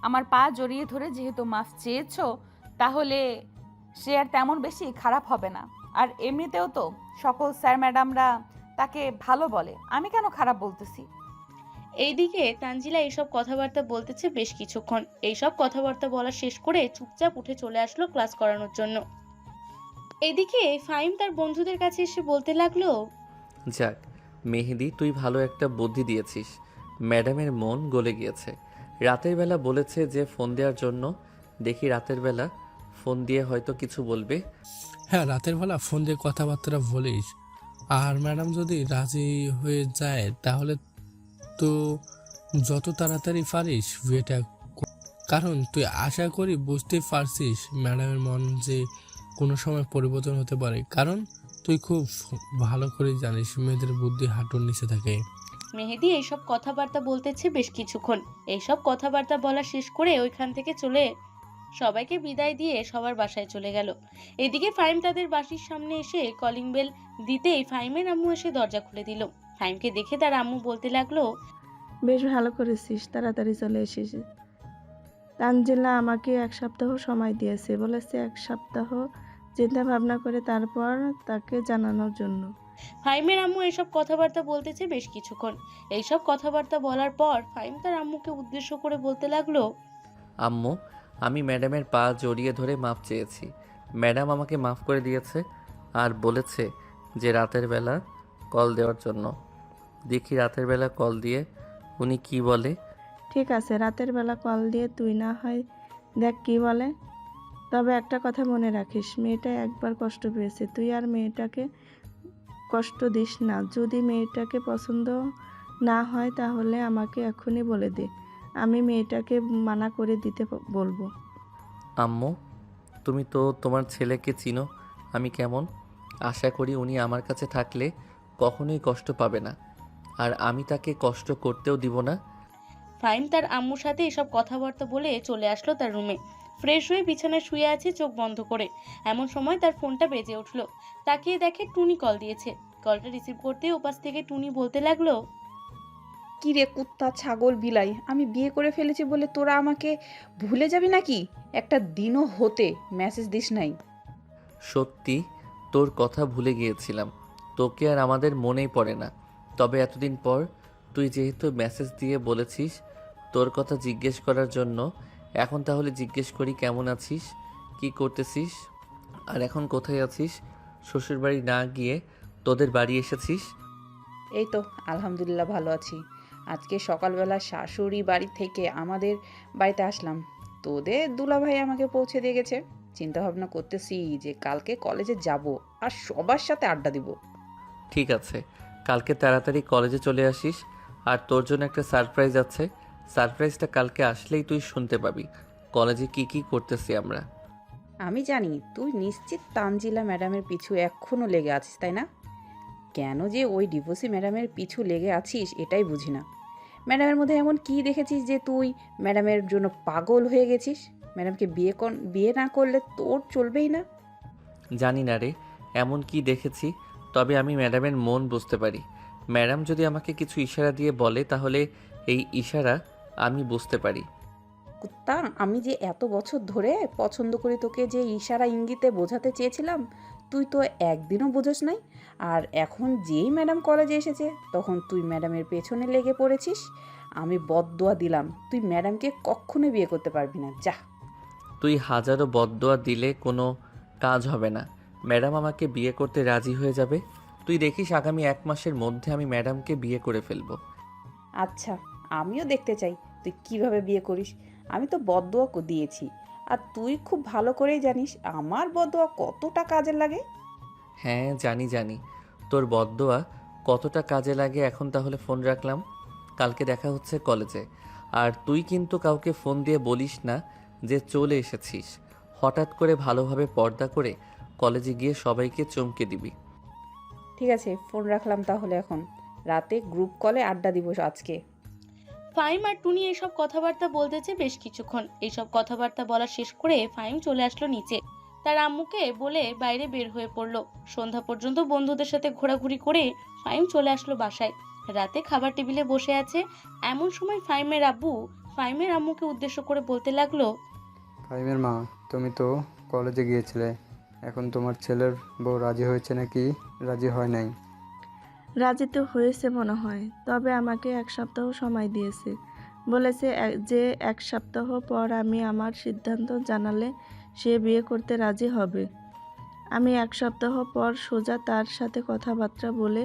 আমার পা জড়িয়ে ধরে যেহেতু মাফ চেয়েছো, তাহলে সে আর তেমন বেশি খারাপ হবে না। আর এমনিতেও তো সকল স্যার ম্যাডামরা তাকে ভালো বলে, আমি কেন খারাপ বলতেছি? এইদিকে তানজিলা এইসব কথাবার্তা বলতেছে বেশ কিছুক্ষণ। এইসব কথাবার্তা বলা শেষ করে চুপচাপ উঠে চলে আসলো ক্লাস করানোর জন্য। এদিকে ফাহিম তার বন্ধুদের কাছে এসে বলতে লাগলো, যাক মেহেদি, তুই ভালো একটা বুদ্ধি দিয়েছিস, ম্যাডামের মন গলে গিয়েছে। রাতের বেলা বলেছে যে ফোন দেওয়ার জন্য, দেখি রাতের বেলা ফোন দিয়ে হয়তো কিছু বলবে। হ্যাঁ, রাতের বেলা ফোন দিয়ে কথাবার্তা বলিস, আর ম্যাডাম যদি রাজি হয়ে যায় তাহলে তো যত তাড়াতাড়ি পারিস বিয়েটা কারণ তুই আশা করি বুঝতেই পারছিস ম্যাডামের মন যে কোনো সময় পরিবর্তন হতে পারে, কারণ তুই খুব ভালো করে জানিস মেয়েদের বুদ্ধি হাঁটুর নিচে থাকে। মেহেদি এইসব কথাবার্তা বলতেছে বেশ কিছুক্ষণ। এইসব কথাবার্তা বলা শেষ করে ওইখান থেকে চলে সবাইকে বিদায় দিয়ে সবার বাসায় চলে গেল। এদিকে ফাহিম তাদের বাসার সামনে এসে কলিং বেল দিতেই ফাহিমের আম্মু এসে দরজা খুলে দিল। ফাহিমকে দেখে তার আম্মু বলতে লাগলো, বেশ ভালো করেছিস, তাড়াতাড়ি চলে এসেছিস। তানজিলা আমাকে 1 সপ্তাহ সময় দিয়েছে, বলেছে 1 সপ্তাহ চিন্তা ভাবনা করে তারপর তাকে জানানোর জন্য। ফাহিমের আম্মু এইসব কথাবার্তা বলতেছে বেশ কিছুক্ষণ। এইসব কথাবার্তা বলার পর ফাহিম তার আম্মুকে উদ্দেশ্য করে বলতে লাগলো, আম্মু, আমি ম্যাডামের পা জড়িয়ে ধরে মাপ চেয়েছি, ম্যাডাম আমাকে মাফ করে দিয়েছে আর বলেছে যে রাতের বেলা কল দেওয়ার জন্য। দেখি রাতের বেলা কল দিয়ে উনি কি বলে। ঠিক আছে, রাতের বেলা কল দিয়ে তুই না হয় দেখ কি বলে। তবে একটা কথা মনে রাখিস, মেয়েটা একবার কষ্ট পেয়েছে, তুই আর মেয়েটাকে কষ্ট দিস না। যদি মেয়েটাকে পছন্দ না হয় তাহলে আমাকে এখনই বলে দে, আমি মেয়েটাকে মানা করে দিতে বলবো। আম্মু, তুমি তো তোমার ছেলেকে চিনো আমি কেমন, আশা করি উনি আমার কাছে থাকলে কখনোই কষ্ট পাবে না, আর আমি তাকে কষ্ট করতেও দিব না। ফাহিম তার আম্মুর সাথে এসব কথাবার্তা বলে চলে আসলো তার রুমে। ফ্রেশ হয়ে বিছানায় শুয়ে আছে চোখ বন্ধ করে। এমন সময় তার ফোনটা বেজে উঠলো। তাকিয়ে দেখে টুনি কল দিয়েছে। কলটা রিসিভ করতে ওপাশ থেকে টুনি বলতে লাগলো, কি রে কুত্তা, ছাগল, বিলাই, আমি বিয়ে করে ফেলেছি বলে তোরা আমাকে ভুলে যাবি নাকি? একটা দিনও হতে মেসেজ দিস নাই। সত্যি তোর কথা ভুলে গিয়েছিলাম, তোকে আর আমাদের মনেই পড়ে না। তবে এতদিন পর তুই যেহেতু মেসেজ দিয়ে বলেছিস তোর কথা জিজ্ঞেস করার জন্য, এখন তাহলে জিজ্ঞেস করি কেমন আছিস, কি করতেছিস, আর এখন কোথায় আছিস? শ্বশুরবাড়ি না গিয়ে তোদের বাড়ি এসেছিস? এই তো আলহামদুলিল্লাহ ভালো আছি। আজকে সকালবেলা শাশুড়ি বাড়ি থেকে আমাদের বাড়িতে আসলাম, তোদের দুলাভাই আমাকে পৌঁছে দিয়ে গেছে। চিন্তা ভাবনা করতেছি যে কালকে কলেজে যাব আর সবার সাথে আড্ডা দিব। ঠিক আছে, কালকে তাড়াতাড়ি কলেজে চলে আসিস, আর তোর জন্য একটা সারপ্রাইজ আছে। সারপ্রাইজটা কালকে আসলেই তুই শুনতে পাবি কলেজে কি কি করতেছি আমরা। আমি জানি তুই নিশ্চিত তানজিলা ম্যাডামের পিছু এখনও লেগে আছিস, তাই না? কেন যে ওই ডিভোর্সি ম্যাডামের পিছু লেগে আছিস এটাই বুঝি না। ম্যাডামের মধ্যে এমন কি দেখেছিস যে তুই ম্যাডামের জন্য পাগল হয়ে গেছিস? ম্যাডামকে বিয়ে না করলে তোর চলবেই না। জানি না রে এমন কি দেখেছি, তবে আমি ম্যাডামের মন বুঝতে পারি। ম্যাডাম যদি আমাকে কিছু ইশারা দিয়ে বলে তাহলে এই ইশারা আমি বুঝতে পারি। কুত্তা, আমি যে এত বছর ধরে পছন্দ করি তোকে, যে ইশারা ইঙ্গিতে বোঝাতে চেয়েছিলাম, তুই তো একদিনও বুঝোস নাই। আর এখন যেই ম্যাডাম কলেজে এসেছে তখন তুই ম্যাডামের পেছনে লেগে পড়েছিস। আমি বদদোয়া দিলাম, তুই ম্যাডামকে কখনো বিয়ে করতে পারবি না, যা। তুই হাজারো বদদোয়া দিলে কোনো কাজ হবে না। ম্যাডাম আমাকে বিয়ে করতে রাজি হয়ে যাবে। তুই দেখিস আগামী 1 মাসের মধ্যে আমি ম্যাডামকে বিয়ে করে ফেলবো। আচ্ছা, আমিও দেখতে চাই তুই কিভাবে বিয়ে করিস। আমি তো বদদোয়া দিয়েছি, আর তুই খুব ভালো করেই জানিস আমার বদদোয়া কতটা কাজে লাগে। হ্যাঁ জানি তোর বদদোয়া কতটা কাজে লাগে। এখন তাহলে ফোন রাখলাম, কালকে দেখা হচ্ছে কলেজে। আর তুই কিন্তু কাউকে ফোন দিয়ে বলিস না যে চলে এসেছিস। হঠাৎ করে ভালোভাবে পর্দা করে কলেজে গিয়ে সবাইকে চমকে দিবি। ঠিক আছে, ফোন রাখলাম তাহলে। এখন রাতে গ্রুপ কলে আড্ডা দিব আজকে। ফাহিম আর টুনি এইসব কথাবার্তা বলতেছে বেশ কিছুক্ষণ। এইসব কথাবার্তা বলা শেষ করে ফাহিম চলে আসলো নিচে, তার আম্মুকে বলে বাইরে বের হয়ে পড়লো। সন্ধ্যা পর্যন্ত বন্ধুদের সাথে ঘোরাঘুরি করে ফাহিম চলে আসলো বাসায়। রাতে খাবার টেবিলে বসে আছে, এমন সময় ফাহিমের আব্বু ফাহিমের আম্মুকে উদ্দেশ্য করে বলতে লাগলো, ফাহিমের মা, তুমি তো কলেজে গিয়েছিলে, এখন তোমার ছেলের বউ রাজি হয়েছে নাকি রাজি হয় নাই? রাজি তো হয়েছে মনে হয়, তবে আমাকে 1 সপ্তাহ সময় দিয়েছে। বলেছে যে 1 সপ্তাহ পর আমি আমার সিদ্ধান্ত জানালে সে বিয়ে করতে রাজি হবে। আমি 1 সপ্তাহ পর সোজা তার সাথে কথাবার্তা বলে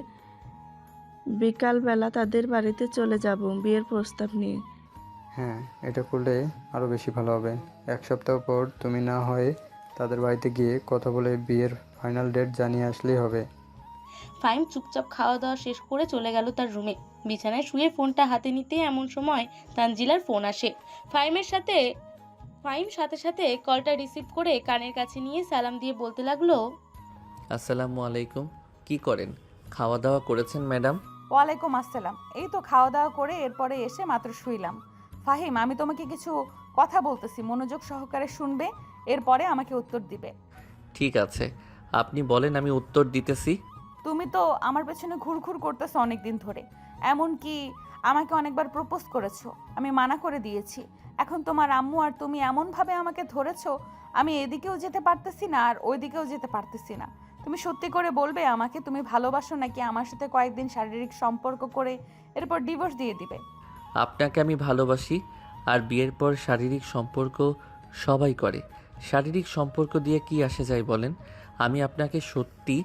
বিকালবেলা তাদের বাড়িতে চলে যাব বিয়ের প্রস্তাব নিয়ে। হ্যাঁ, এটা করলে আরও বেশি ভালো হবে। 1 সপ্তাহ পর তুমি না হয় তাদের বাড়িতে গিয়ে কথা বলে বিয়ের ফাইনাল ডেট জানিয়ে আসলেই হবে। ফাহিম চুপচাপ খাওয়া দাওয়া শেষ করে চলে গেল তার রুমে। বিছানায় শুয়ে ফোনটা হাতে নিতে এমন সময় তানজিলার ফোন আসে। ফাহিম সাথে সাথে কলটা রিসিভ করে কানের কাছে নিয়ে সালাম দিয়ে বলতে লাগলো, আসসালামু আলাইকুম। কি করেন? খাওয়া দাওয়া করেছেন ম্যাডাম? ওয়ালাইকুম আসসালাম। এই তো খাওয়া দাওয়া করে এরপরে এসে মাত্র শুইলাম। ফাহিম, আমি তোমাকে কিছু কথা বলতেছি, মনোযোগ সহকারে শুনবে, এরপরে আমাকে উত্তর দিবে। ঠিক আছে, আপনি বলেন, আমি উত্তর দিতেছি। তুমি তো আমার পেছনে ঘুরঘুর করতেছো অনেক দিন ধরে, এমনকি আমাকে অনেকবার প্রপোজ করেছো, আমি মানা করে দিয়েছি। এখন তোমার আম্মু আর তুমি এমনভাবে আমাকে ধরেছো, আমি এদিকেও যেতে পারতেছি না আর ওইদিকেও যেতে পারতেছি না। তুমি সত্যি করে বলবে আমাকে তুমি ভালোবাসো নাকি আমার সাথে কয়েকদিন শারীরিক সম্পর্ক করে এরপর ডিভোর্স দিয়ে দিবে? আপনাকে আমি ভালোবাসি, আর বিয়ের পর শারীরিক সম্পর্ক সবাই করে। শারীরিক সম্পর্ক দিয়ে কি আসে যায় বলেন? আমি আপনাকে সত্যি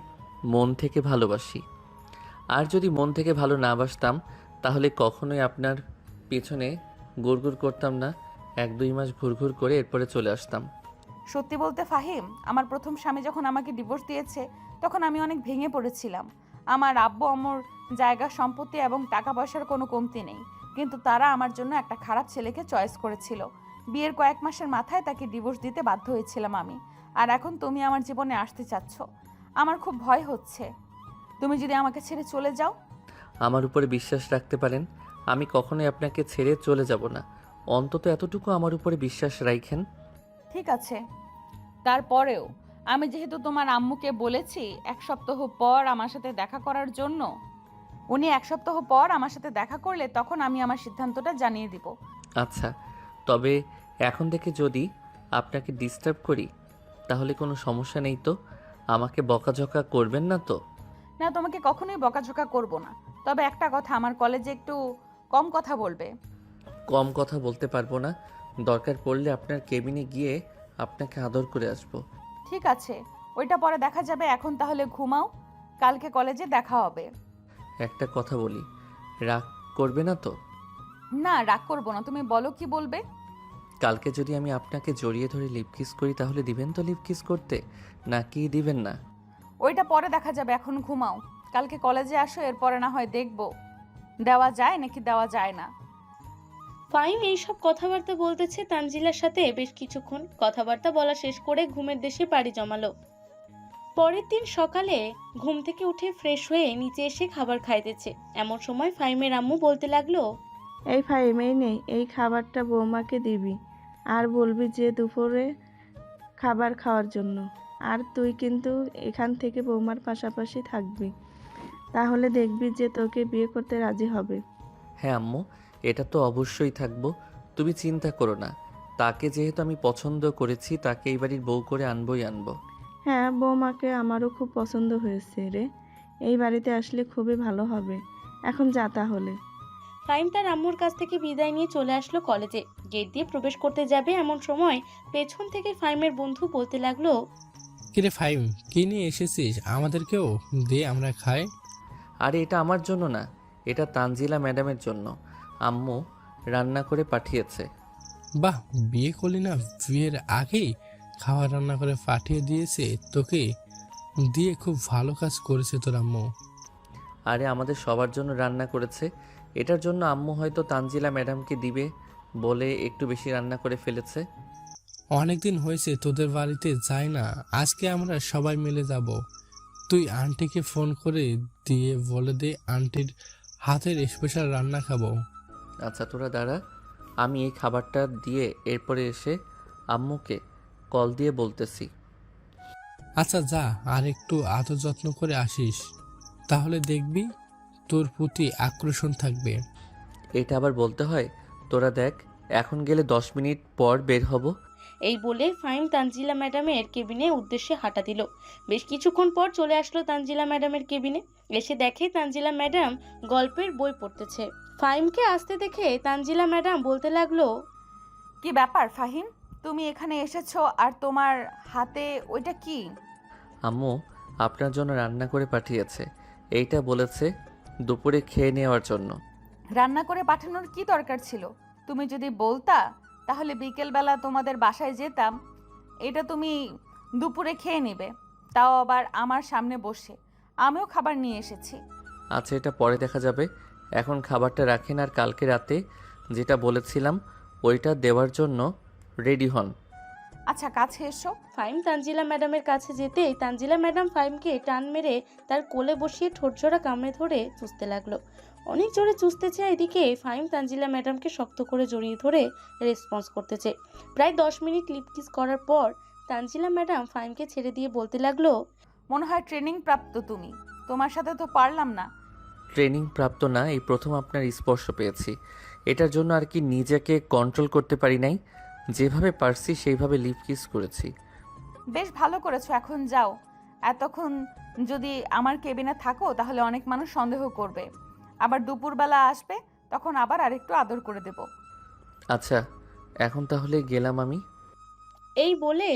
মন থেকে ভালোবাসি। আর যদি মন থেকে ভালো না বাসতাম তাহলে কখনোই আপনার পেছনে গুড়গুড় করতাম না। 1-2 মাস ঘুরঘুর করে এরপরে চলে আসতাম। সত্যি বলতে ফাহিম, আমার প্রথম স্বামী যখন আমাকে ডিভোর্স দিয়েছে তখন আমি অনেক ভেঙে পড়েছিলাম। আমার আব্বু আম্মুর জায়গা সম্পত্তি এবং টাকা পয়সার কোনো কমতি নেই, কিন্তু তারা আমার জন্য একটা খারাপ ছেলেকে চয়েস করেছিল। বিয়ের কয়েক মাসের মাথায় তাকে ডিভোর্স দিতে বাধ্য হয়েছিলাম আমি। আর এখন তুমি আমার জীবনে আসতে চাচ্ছ, আমার খুব ভয় হচ্ছে। তুমি যদি আমাকে ছেড়ে চলে যাও? আমার উপরে বিশ্বাস রাখতে পারেন, আমি কখনোই আপনাকে ছেড়ে চলে যাব না। অন্তত এতটুকু আমার উপরে বিশ্বাস রাখেন। ঠিক আছে, তারপরেও আমি যেহেতু তোমার আম্মুকে বলেছি 1 সপ্তাহ পর আমার সাথে দেখা করার জন্য, উনি 1 সপ্তাহ পর আমার সাথে দেখা করলে তখন আমি আমার সিদ্ধান্তটা জানিয়ে দিব। আচ্ছা, তবে এখন থেকে যদি আপনাকে ডিস্টার্ব করি তাহলে কোনো সমস্যা নেই তো? আমাকে বকাঝকা করবেন না তো? না, তোমাকে কখনোই বকাঝকা করব না, তবে একটা কথা, আমার কলেজে একটু কম কথা বলবে। কম কথা বলতে পারবো না, দরকার পড়লে আপনার কেবিনে গিয়ে আপনাকে আদর করে আসবো। ঠিক আছে, ওইটা পরে দেখা যাবে, এখন তাহলে ঘুমাও, কালকে কলেজে দেখা হবে। একটা কথা বলি, রাগ করবে না তো? না, রাগ করব না, তুমি বলো কি বলবে। কালকে যদি আমি আপনাকে জড়িয়ে ধরে লিপ কিস করি তাহলে দিবেন তো লিপ কিস করতে, নাকি দিবেন না? ওইটা পরে দেখা যাবে, এখন ঘুমাও, কালকে কলেজে আসো, এরপরে না হয় দেখবো দেওয়া যায় নাকি দেওয়া যায় না। ফাহিম এইসব কথাবার্তা বলতেছে তানজিলার সাথে বেশ কিছুক্ষণ। কথাবার্তা বলা শেষ করে ঘুমের দেশে পাড়ি জমালো। পরের দিন সকালে ঘুম থেকে উঠে ফ্রেশ হয়ে নিচে এসে খাবার খাইতেছে। এমন সময় ফাহিমের আম্মু বলতে লাগলো, এই ফাইম, এই নেই, এই খাবারটা বৌমাকে দিবি আর বলবি যে দুপুরে খাবার খাওয়ার জন্য। আর তুই কিন্তু এখান থেকে বৌমার পাশাপাশি থাকবি, তাহলে দেখবি যে তোকে বিয়ে করতে রাজি হবে। হ্যাঁ আম্মু, এটা তো অবশ্যই থাকবো। তুমি চিন্তা করো না, তাকে যেহেতু আমি পছন্দ করেছি তাকে এই বাড়ির বউ করে আনবই আনবো। হ্যাঁ, বৌমাকে আমারও খুব পছন্দ হয়েছে রে, এই বাড়িতে আসলে খুবই ভালো হবে। এখন যা তাহলে। ফাইম তার আম্মুর কাছ থেকে বিদায় নিয়ে চলে আসলো কলেজে। গেট দিয়ে প্রবেশ করতে যাবে এমন সময় পেছন থেকে ফাইমের বন্ধু বলতে লাগলো, কিরে ফাইম, কি নিয়ে এসেছিস? আমাদেরকেও দে, আমরা খাই। আরে এটা আমার জন্য না, এটা তানজিলা ম্যাডামের জন্য। আম্মু রান্না করে পাঠিয়েছে। বাহ, বিয়ে করলি না, বিয়ের আগেই খাবার রান্না করে পাঠিয়ে দিয়েছে তোকে দিয়ে। খুব ভালো কাজ করেছে তোর আম্মু। আরে আমাদের সবার জন্য রান্না করেছে, এটার জন্য আম্মু হয়তো তানজিলা ম্যাডামকে দিবে বলে একটু বেশি রান্না করে ফেলেছে। অনেকদিন হয়েছে তোদের বাড়িতে যাই না, আজকে আমরা সবাই মিলে যাব। তুই আন্টিকে ফোন করে দিয়ে বলে দে আন্টির হাতের স্পেশাল রান্না খাবো। আচ্ছা তোরা দাঁড়া, আমি এই খাবারটা দিয়ে এরপরে এসে আম্মুকে কল দিয়ে বলতেছি। আচ্ছা যা, আর একটু আদর যত্ন করে আসিস, তাহলে দেখবি তোর প্রতি আকর্ষণ থাকবে। এটা আবার বলতে হয়? তোরা দেখ, এখন গেলে 10 মিনিট পর বের হব। এই বলে ফাইম তানজিলা ম্যাডামের কেবিনে উদ্দেশ্যে হাঁটা দিল। বেশ কিছুক্ষণ পর চলে আসলো তানজিলা ম্যাডামের কেবিনে। এসে দেখে তানজিলা ম্যাডাম গল্পের বই পড়তেছে। ফাইমকে আসতে দেখে তানজিলা ম্যাডাম বলতে লাগলো, কি ব্যাপার ফাহিম, তুমি এখানে এসেছো আর তোমার হাতে ওইটা কি? আম্মু আপনার জন্য রান্না করে পাঠিয়েছে, এইটা বলেছে দুপুরে খেয়ে নেওয়ার জন্য। রান্না করে পাঠানোর কি দরকার ছিল? তুমি যদি বলতা তাহলে বিকেলবেলা তোমাদের বাসায় যেতাম। এটা তুমি দুপুরে খেয়ে নেবে, তাও আবার আমার সামনে বসে। আমিও খাবার নিয়ে এসেছি। আচ্ছা এটা পরে দেখা যাবে, এখন খাবারটা রাখেন আর কালকে রাতে যেটা বলেছিলাম ওইটা দেওয়ার জন্য রেডি হন। আচ্ছা কাছে এসো। ফাইম তানজিলা ম্যাডামের কাছে যেতেই তানজিলা ম্যাডাম ফাইমকে টান মেরে তার কোলে বসিয়ে ঠোঁটজোড়া কামড়ে ধরে চুষতে লাগলো। অনেক জোরে চুষতেছে, এদিকে ফাইম তানজিলা ম্যাডামকে শক্ত করে জড়িয়ে ধরে রেসপন্স করতেছে। প্রায় 10 মিনিট লিপকিস করার পর তানজিলা ম্যাডাম ফাইমকে ছেড়ে দিয়ে বলতে লাগলো, মনে হয় ট্রেনিং প্রাপ্ত তুমি, তোমার সাথে তো পারলাম না। ট্রেনিং প্রাপ্ত না, এই প্রথম আপনার স্পর্শ পেয়েছি, এটার জন্য আর কি নিজেকে কন্ট্রোল করতে পারি নাই। যেভাবে পারছি সেইভাবে লিপ কিস করেছি। বেশ ভালো করেছো, এখন যাও। এতক্ষণ যদি আমার কেবিনে থাকো তাহলে অনেক মানুষ সন্দেহ করবে। আবার দুপুরবেলা আসবে, তখন আবার আরেকটু আদর করে দেব। আচ্ছা এখন তাহলে গেলাম আমি। এই বলে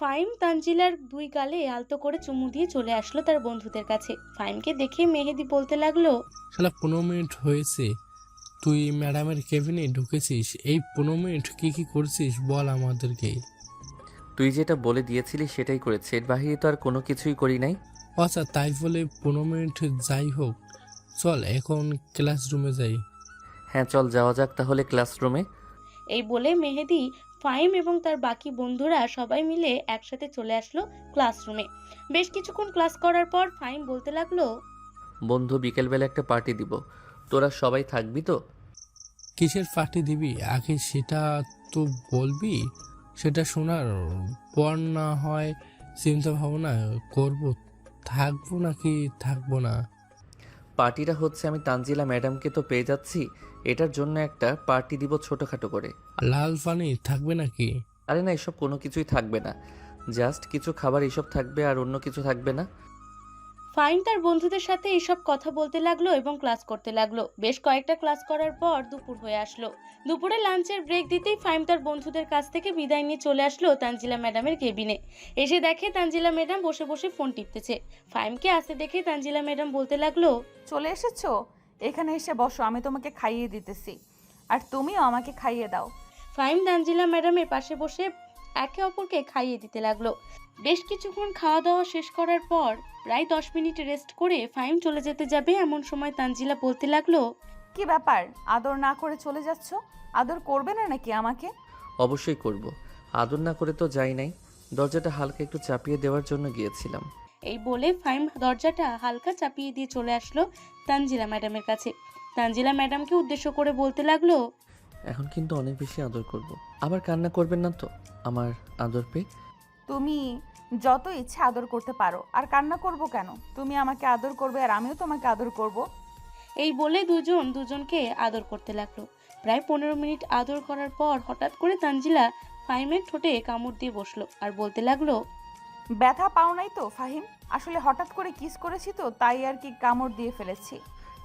ফাইম তানজিলার 2 গালে আলতো করে চুমু দিয়ে চলে আসলো তার বন্ধুদের কাছে। ফাইমকে দেখে মেহেদি বলতে লাগলো, শালা 15 মিনিট হয়েছে তুই ম্যাডামের কেবিনে ঢুকেছিস, এই 15 মিনিট কি কি করছিস বল আমাদেরকে। তুই যেটা বলে দিয়েছিলি সেটাই করেছি, এর বাহিরে তো আর কোনো কিছুই করি নাই। আচ্ছা তাই বলে 15 মিনিট যাই হোক, চল এখন ক্লাসরুমে যাই। হ্যাঁ চল যাওয়া যাক তাহলে ক্লাসরুমে। এই বলে মেহেদি, ফাইম এবং তার বাকি বন্ধুরা সবাই মিলে একসাথে চলে আসলো ক্লাসরুমে। বেশ কিছুক্ষণ ক্লাস করার পর ফাইম বলতে লাগলো, বন্ধু বিকেলবেলা একটা পার্টি দিব, তোরা সবাই থাকবি তো? কিসের পার্টি দিবি আগে সেটা তো বলবি, সেটা শোনার পর না হয় চিন্তা ভাবনা করব থাকবো নাকি থাকবো না। পার্টিটা হচ্ছে আমি তানজিলা ম্যাডামকে তো পেয়ে যাচ্ছি, এটার জন্য একটা পার্টি দিব ছোটোখাটো করে। লাল পানি থাকবে নাকি? আরে না, এসব কোনো কিছুই থাকবে না, জাস্ট কিছু খাবার এসব থাকবে আর অন্য কিছু থাকবে না। ফাইম তার বন্ধুদের সাথে এইসব কথা বলতে লাগলো এবং ক্লাস করতে লাগলো। বেশ কয়েকটা ক্লাস করার পর দুপুর হয়ে আসলো। দুপুরে লাঞ্চের ব্রেক দিতেই ফাইম তার বন্ধুদের কাছ থেকে বিদায় নিয়ে চলে আসলো তানজিলা ম্যাডামের কেবিনে। এসে দেখে তানজিলা ম্যাডাম বসে বসে ফোন টিপতেছে। ফাইমকে আসতে দেখে তানজিলা ম্যাডাম বলতে লাগলো, চলে এসেছো? এখানে এসে বসো, আমি তোমাকে খাইয়ে দিতেছি, আর তুমিও আমাকে খাইয়ে দাও। ফাইম তানজিলা ম্যাডামের পাশে বসে একে অপরকে খাইয়ে দিতে লাগলো। বেশ কিছুক্ষণ খাওয়া দাওয়া শেষ করার পর প্রায় 10 মিনিট রেস্ট করে ফাইম চলে যেতে যাবে এমন সময় তানজিলা বলতে লাগলো, কি ব্যাপার, আদর না করে চলে যাচ্ছ? আদর করবে না নাকি আমাকে? অবশ্যই করব, আদর না করে তো যাই নাই, দরজাটা হালকা একটু চাপিয়ে দেওয়ার জন্য গিয়েছিলাম। এই বলে ফাহিম দরজাটা হালকা চাপিয়ে দিয়ে চলে আসলো তানজিলা ম্যাডামের কাছে। তানজিলা ম্যাডামকে উদ্দেশ্য করে বলতে লাগলো, এখন কিন্তু অনেক বেশি আদর করব। আবার কান্না করবেন না তো আমার আদর পেয়ে? তুমি যত ইচ্ছা আদর করতে পারো, আর কান্না করব কেন? তুমি আমাকে আদর করবে আর আমিও তোমাকে আদর করব। এই বলে দুজন দুজনকে আদর করতে লাগলো। প্রায় 15 মিনিট আদর করার পর হঠাৎ করে তানজিলা ফাহিমের ঠোঁটে কামড় দিয়ে বসলো আর বলতে লাগলো, ব্যথা পাও নাই তো ফাহিম? আসলে হঠাৎ করে কিস করেছি তো, তাই আর কি কামড় দিয়ে ফেলেছি।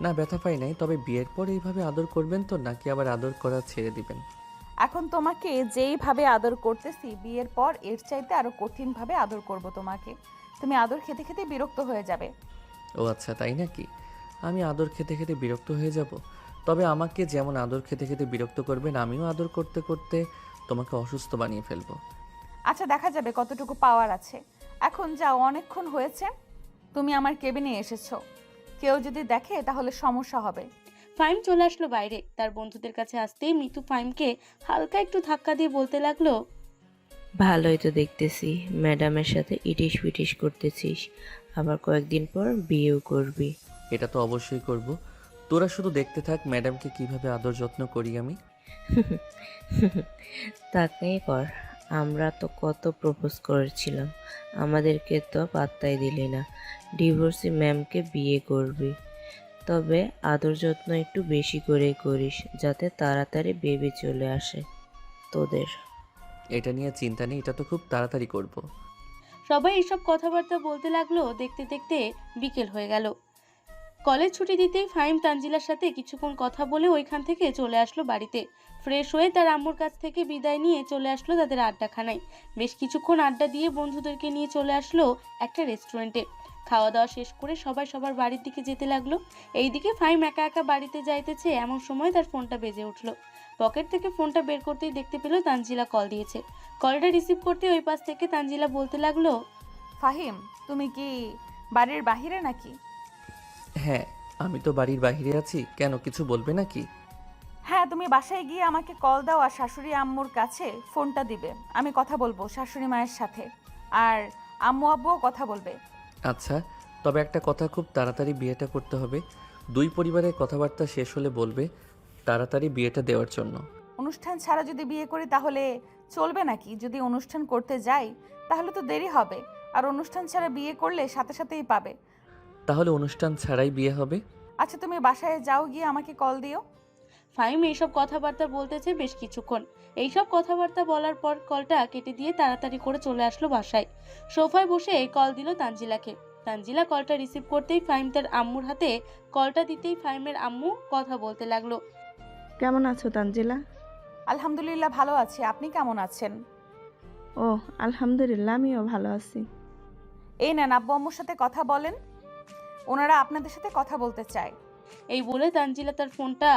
না, ব্যথা পাই নাই, তবে বিয়ের পর এইভাবে আদর করবেন তো, নাকি আবার আদর করা ছেড়ে দিবেন? এখন তোমাকে যেইভাবে আদর করতেছি, বিয়ের পর এর চাইতে আরো কঠিনভাবে আদর করব তোমাকে। তুমি আদর খেতে খেতে বিরক্ত হয়ে যাবে। ও আচ্ছা, তাই নাকি? আমি আদর খেতে খেতে বিরক্ত হয়ে যাব? তবে আমাকে যেমন আদর খেতে খেতে বিরক্ত করবেন, আমিও আদর করতে করতে তোমাকে অসুস্থ বানিয়ে ফেলবো। আচ্ছা, দেখা যাবে কতটুকু পাওয়ার আছে। এখন যাও, অনেকক্ষণ হয়েছে। তুমি আমার কেবিনে এসেছো, কেউ যদি দেখে তাহলে সমস্যা হবে। ফাহিম চলে আসলো বাইরে। তার বন্ধুদের কাছে আসতেই মিতু ফাহিমকে হালকা একটু ধাক্কা দিয়ে বলতে লাগলো, ভালোই তো দেখতেছি, ম্যাডামের সাথে ইটিস পিটিস করতেছিস, আবার কয়েকদিন পর বিয়েও করবি। এটা তো অবশ্যই করব। তোরা শুধু দেখতে থাক ম্যাডামকে কিভাবে আদর যত্ন করি আমি। তাকেই কর। আমরা তো কত প্রপোজ করেছিলাম, আমাদেরকে তো পাত্তাই দিলি না। ডিভোর্সি ম্যামকে বিয়ে করবি, তবে আদর যত্ন একটু বেশি করে করিস, যাতে তাড়াতাড়ি বেবি চলে আসে তোদের। এটা নিয়ে চিন্তা নেই, এটা তো খুব তাড়াতাড়ি করব। সবাই এইসব কথাবার্তা বলতে লাগলো। দেখতে দেখতে বিকেল হয়ে গেল। কলেজ ছুটি দিতেই ফাহিম তানজিলার সাথে কিছুক্ষণ কথা বলে ওইখান থেকে চলে আসলো বাড়িতে। ফ্রেশ হয়ে তার আম্মুর কাছ থেকে বিদায় নিয়ে চলে আসলো তাদের আড্ডাখানায়। বেশ কিছুক্ষণ আড্ডা দিয়ে বন্ধুদেরকে নিয়ে চলে আসলো একটা রেস্টুরেন্টে। খাওয়া দাওয়া শেষ করে সবাই সবার বাড়ির দিকে যেতে লাগলো। এইদিকে ফাহিম একা একা বাড়িতে যাইতেছে, এমন সময় তার ফোনটা বেজে উঠলো। পকেট থেকে ফোনটা বের করতেই দেখতে পেল তানজিলা কল দিয়েছে। কলটা রিসিভ করতে ওই পাশ থেকে তানজিলা বলতে লাগলো, ফাহিম, তুমি কি বাড়ির বাহিরে নাকি? হ্যাঁ, আমি তো বাড়ির বাইরে আছি। কেন, কিছু বলবে নাকি? হ্যাঁ, তুমি বাসায় গিয়ে আমাকে কল দাও আর শাশুড়ি আম্মুর কাছে ফোনটা দিবে। আমি কথা বলবো শাশুড়ি মায়ের সাথে, আর আম্মু আব্বুও কথা বলবে। আচ্ছা, তবে একটা কথা, খুব তাড়াতাড়ি বিয়েটা করতে হবে। দুই পরিবারের কথাবার্তা শেষ হলে বলবে তাড়াতাড়ি বিয়েটা দেওয়ার জন্য। অনুষ্ঠান ছাড়া যদি বিয়ে করি তাহলে চলবে নাকি? যদি অনুষ্ঠান করতে যাই তাহলে তো দেরি হবে, আর অনুষ্ঠান ছাড়া বিয়ে করলে সাথে সাথেই পাবে। তাহলে অনুষ্ঠান ছাড়াই বিয়ে হবে? আচ্ছা, তুমি বাসায় যাও, গিয়ে আমাকে কল দিও। ফাহিম এইসব কথাবার্তা বলতেছে বেশ কিছুক্ষণ। এইসব কথাবার্তা বলার পর কলটা কেটে দিয়ে তাড়াতাড়ি করে চলে আসলো বাসায়। সোফায় বসে কল দিল তানজিলাকে। তানজিলা কলটা রিসিভ করতেই ফাহিম তার আম্মুর হাতে কলটা দিতেই ফাহিমের আম্মু কথা বলতে লাগলো, কেমন আছো তানজিলা? আলহামদুলিল্লাহ ভালো আছি, আপনি কেমন আছেন? ও আলহামদুলিল্লাহ, আমিও ভালো আছি। এই নেন, আব্বু আম্মুর সাথে কথা বলেন, ওনারা আপনাদের সাথে কথা বলতে চায়। এই বলে তানজিলা তার ফোনটা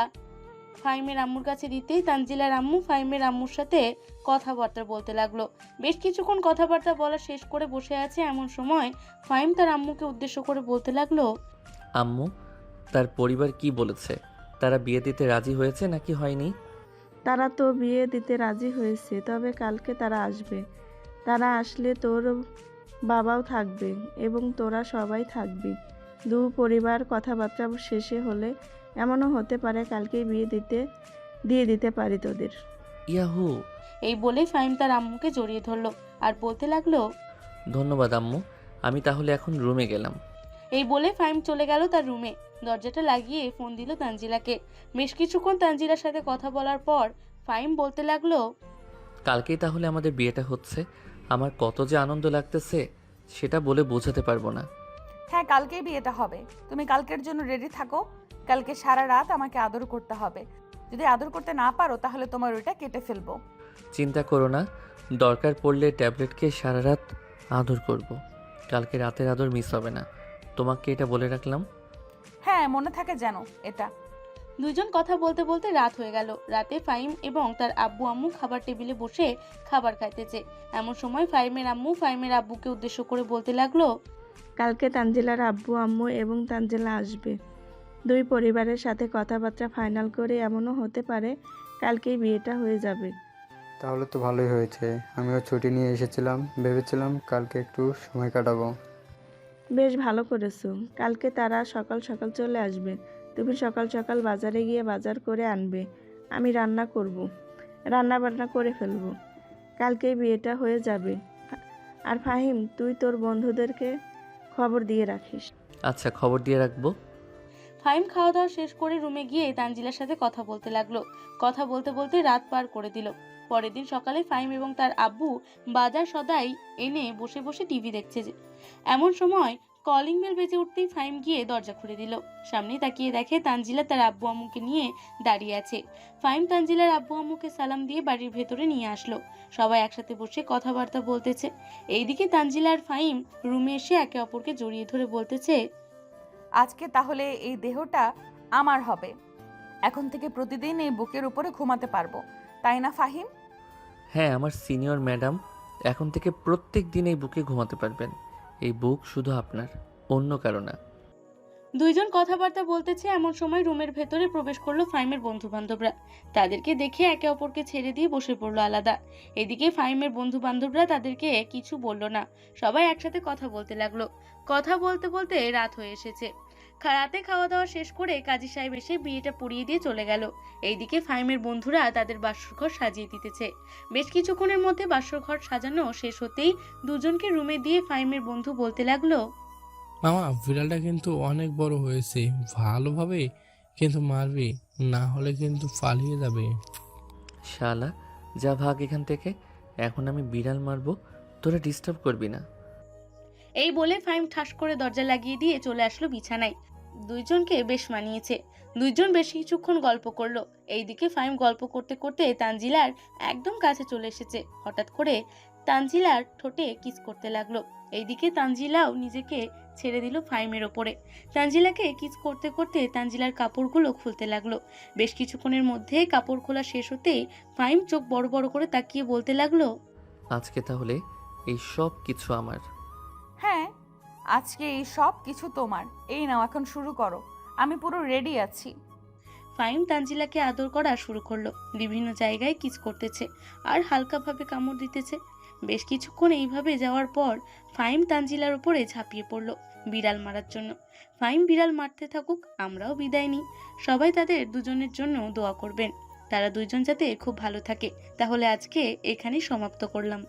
ফাহিমের আম্মুর কাছে দিতেই তানজিলার আম্মু ফাহিমের আম্মুর সাথে কথাবার্তা বলতে লাগলো। বেশ কিছুক্ষণ কথাবার্তা বলা শেষ করে বসে আছে, এমন সময় ফাহিম তার আম্মুকে উদ্দেশ্য করে বলতে লাগলো, আম্মু, তার পরিবার কি বলেছে? তারা বিয়ে দিতে রাজি হয়েছে নাকি হয়নি? তারা তো বিয়ে দিতে রাজি হয়েছে, তবে কালকে তারা আসবে। তারা আসলে তোর বাবাও থাকবে এবং তোরা সবাই থাকবি। দু পরিবার কথাবার্তা শেষে হলে এমনও হতে পারে কালকেই দিয়ে দিতে পারি তোদের। ইয়াহু! এই বলে ফাহিম তার আম্মুকে জড়িয়ে ধরলো আর বলতে লাগলো, ধন্যবাদ আম্মু, আমি তাহলে এখন রুমে গেলাম। এই বলে ফাহিম চলে গেল তার রুমে। দরজাটা লাগিয়ে ফোন দিল তানজিলাকে। বেশ কিছুক্ষণ তানজিলার সাথে কথা বলার পর ফাহিম বলতে লাগলো, কালকেই তাহলে আমাদের বিয়েটা হচ্ছে। আমার কত যে আনন্দ লাগতেছে সেটা বলে বোঝাতে পারবো না। হ্যাঁ, কালকেই বিয়েটা হবে। তুমি কালকের জন্য রেডি থাকো। কালকে সারা রাত আমাকে আদর করতে হবে। যদি আদর করতে না পারো তাহলে তোমার ওইটা কেটে ফেলবো। চিন্তা করো না, দরকার পড়লে ট্যাবলেট খেয়ে সারা রাত আদর করব। কালকে রাতের আদর মিস হবে না, তোমাকে এটা বলে রাখলাম। হ্যাঁ, মনে থাকে যেন এটা। দুজন কথা বলতে বলতে রাত হয়ে গেল। রাতে ফাহিম এবং তার আব্বু আম্মু খাবার টেবিলে বসে খাবার খাইতেছে। এমন সময় ফাহিমের আম্মু ফাহিমের আব্বুকে উদ্দেশ্য করে বলতে লাগলো, কালকে তানজিলার আব্বু আম্মু এবং তানজিলা আসবে। দুই পরিবারের সাথে কথাবার্তা ফাইনাল করে এমনও হতে পারে কালকেই বিয়েটা হয়ে যাবে। তাহলে তো ভালোই হয়েছে, আমিও ছুটি নিয়ে এসেছিলাম, ভেবেছিলাম কালকে একটু সময় কাটাবো। বেশ ভালো করেছো। কালকে তারা সকাল সকাল চলে আসবে। তুমি সকাল সকাল বাজারে গিয়ে বাজার করে আনবে। আমি রান্না করব, রান্না বান্না করে ফেলবো। কালকেই বিয়েটা হয়ে যাবে। আর ফাহিম, তুই তোর বন্ধুদেরকে খবর দিয়ে রাখিস। আচ্ছা, খবর দিয়ে রাখবো। ফাহিম খাওয়া দাওয়া শেষ করে রুমে গিয়ে তানজিলার সাথে কথা বলতে লাগলো। কথা বলতে বলতে রাত পার করে দিল। পরের দিন সকালে ফাহিম এবং তার আব্বু বাজার সদাই এনে বসে বসে টিভি দেখছে যে এমন সময় কলিং বেল বেজে উঠতেই ফাহিম গিয়ে দরজা খুলে দিল। সামনেই তাকিয়ে দেখে তানজিলা তার আব্বু আম্মুকে নিয়ে দাঁড়িয়ে আছে। ফাহিম তানজিলার আব্বু আম্মুকে সালাম দিয়ে বাড়ির ভেতরে নিয়ে আসলো। সবাই একসাথে বসে কথাবার্তা বলতেছে। এইদিকে তানজিলা আর ফাহিম রুমে এসে একে অপরকে জড়িয়ে ধরে বলতেছে, আজকে তাহলে এই দেহটা আমার হবে। এখন থেকে প্রতিদিন এই বুকের উপরে ঘুমাতে পারবো, তাই না ফাহিম? হ্যাঁ, আমার সিনিয়র ম্যাডাম, এখন থেকে প্রত্যেক দিন এই বুকে ঘুমাতে পারবেন। এই বুক শুধু আপনার, অন্য কারো না। দুইজন কথাবার্তা বলতেছে। এমন সময় রুমের ভেতরে প্রবেশ করলো ফাহিমের বন্ধু বান্ধবরা। তাদেরকে দেখে একে অপরকে ছেড়ে দিয়ে বসে পড়লো আলাদা। এদিকে ফাহিমের বন্ধু বান্ধবরা তাদেরকে কিছু বলল না। সবাই একসাথে কথা বলতে লাগলো। কথা বলতে বলতে রাত হয়ে এসেছে। রাতে খাওয়া দাওয়া শেষ করে কাজী সাহেব এসে বিয়েটা পড়িয়ে দিয়ে চলে গেল। এইদিকে ফাহিমের বন্ধুরা তাদের বাসরঘর সাজিয়ে দিতেছে। বেশ কিছুক্ষণের মধ্যে বাসরঘর সাজানো শেষ হতেই দুজনকে রুমে দিয়ে ফাহিমের বন্ধু বলতে লাগলো, মামা, বিড়ালটা কিন্তু অনেক বড় হয়েছে। ভালোভাবে কিন্তু মারবি, না হলে কিন্তু পালিয়ে যাবে। শালা, যা ভাগ এখান থেকে। এখন আমি বিড়াল মারবো, তোরা ডিস্টার্ব করবি না। এই বলে ফাহিম ঠাস করে দরজা লাগিয়ে দিয়ে চলে আসলো বিছানায়। দুইজনকে বেশ মানিয়েছে। দুইজন বেশ কিছুক্ষণ গল্প করলো। এইদিকে ফাহিম গল্প করতে করতে তানজিলার একদম কাছে চলে এসেছে। হঠাৎ করে তানজিলার ঠোঁটে কিস করতে লাগলো। এইদিকে তানজিলাও নিজেকে ছেড়ে দিল ফাহিমের ওপরে। তানজিলাকে কিস করতে করতে তানজিলার কাপড়গুলো খুলতে লাগলো। বেশ কিছুক্ষণের মধ্যে কাপড় খোলা শেষ হতেই ফাহিম চোখ বড় বড় করে তাকিয়ে বলতে লাগলো, আজকে তাহলে এই সব কিছু আমার। হ্যাঁ, আজকে এই সব কিছু তোমার। এই নাও, এখন শুরু করো, আমি পুরো রেডি আছি। ফাহিম তানজিলাকে আদর করা শুরু করলো। বিভিন্ন জায়গায় কিস করতেছে আর হালকাভাবে কামড় দিতেছে। বেশ কিছুক্ষণ এইভাবে যাওয়ার পর ফাহিম তানজিলার উপরে ঝাঁপিয়ে পড়লো বিড়াল মারার জন্য। ফাহিম বিড়াল মারতে থাকুক, আমরাও বিদায় নিই। সবাই তাদের দুজনের জন্য দোয়া করবেন, তারা দুইজন যাতে খুব ভালো থাকে। তাহলে আজকে এখানেই সমাপ্ত করলাম।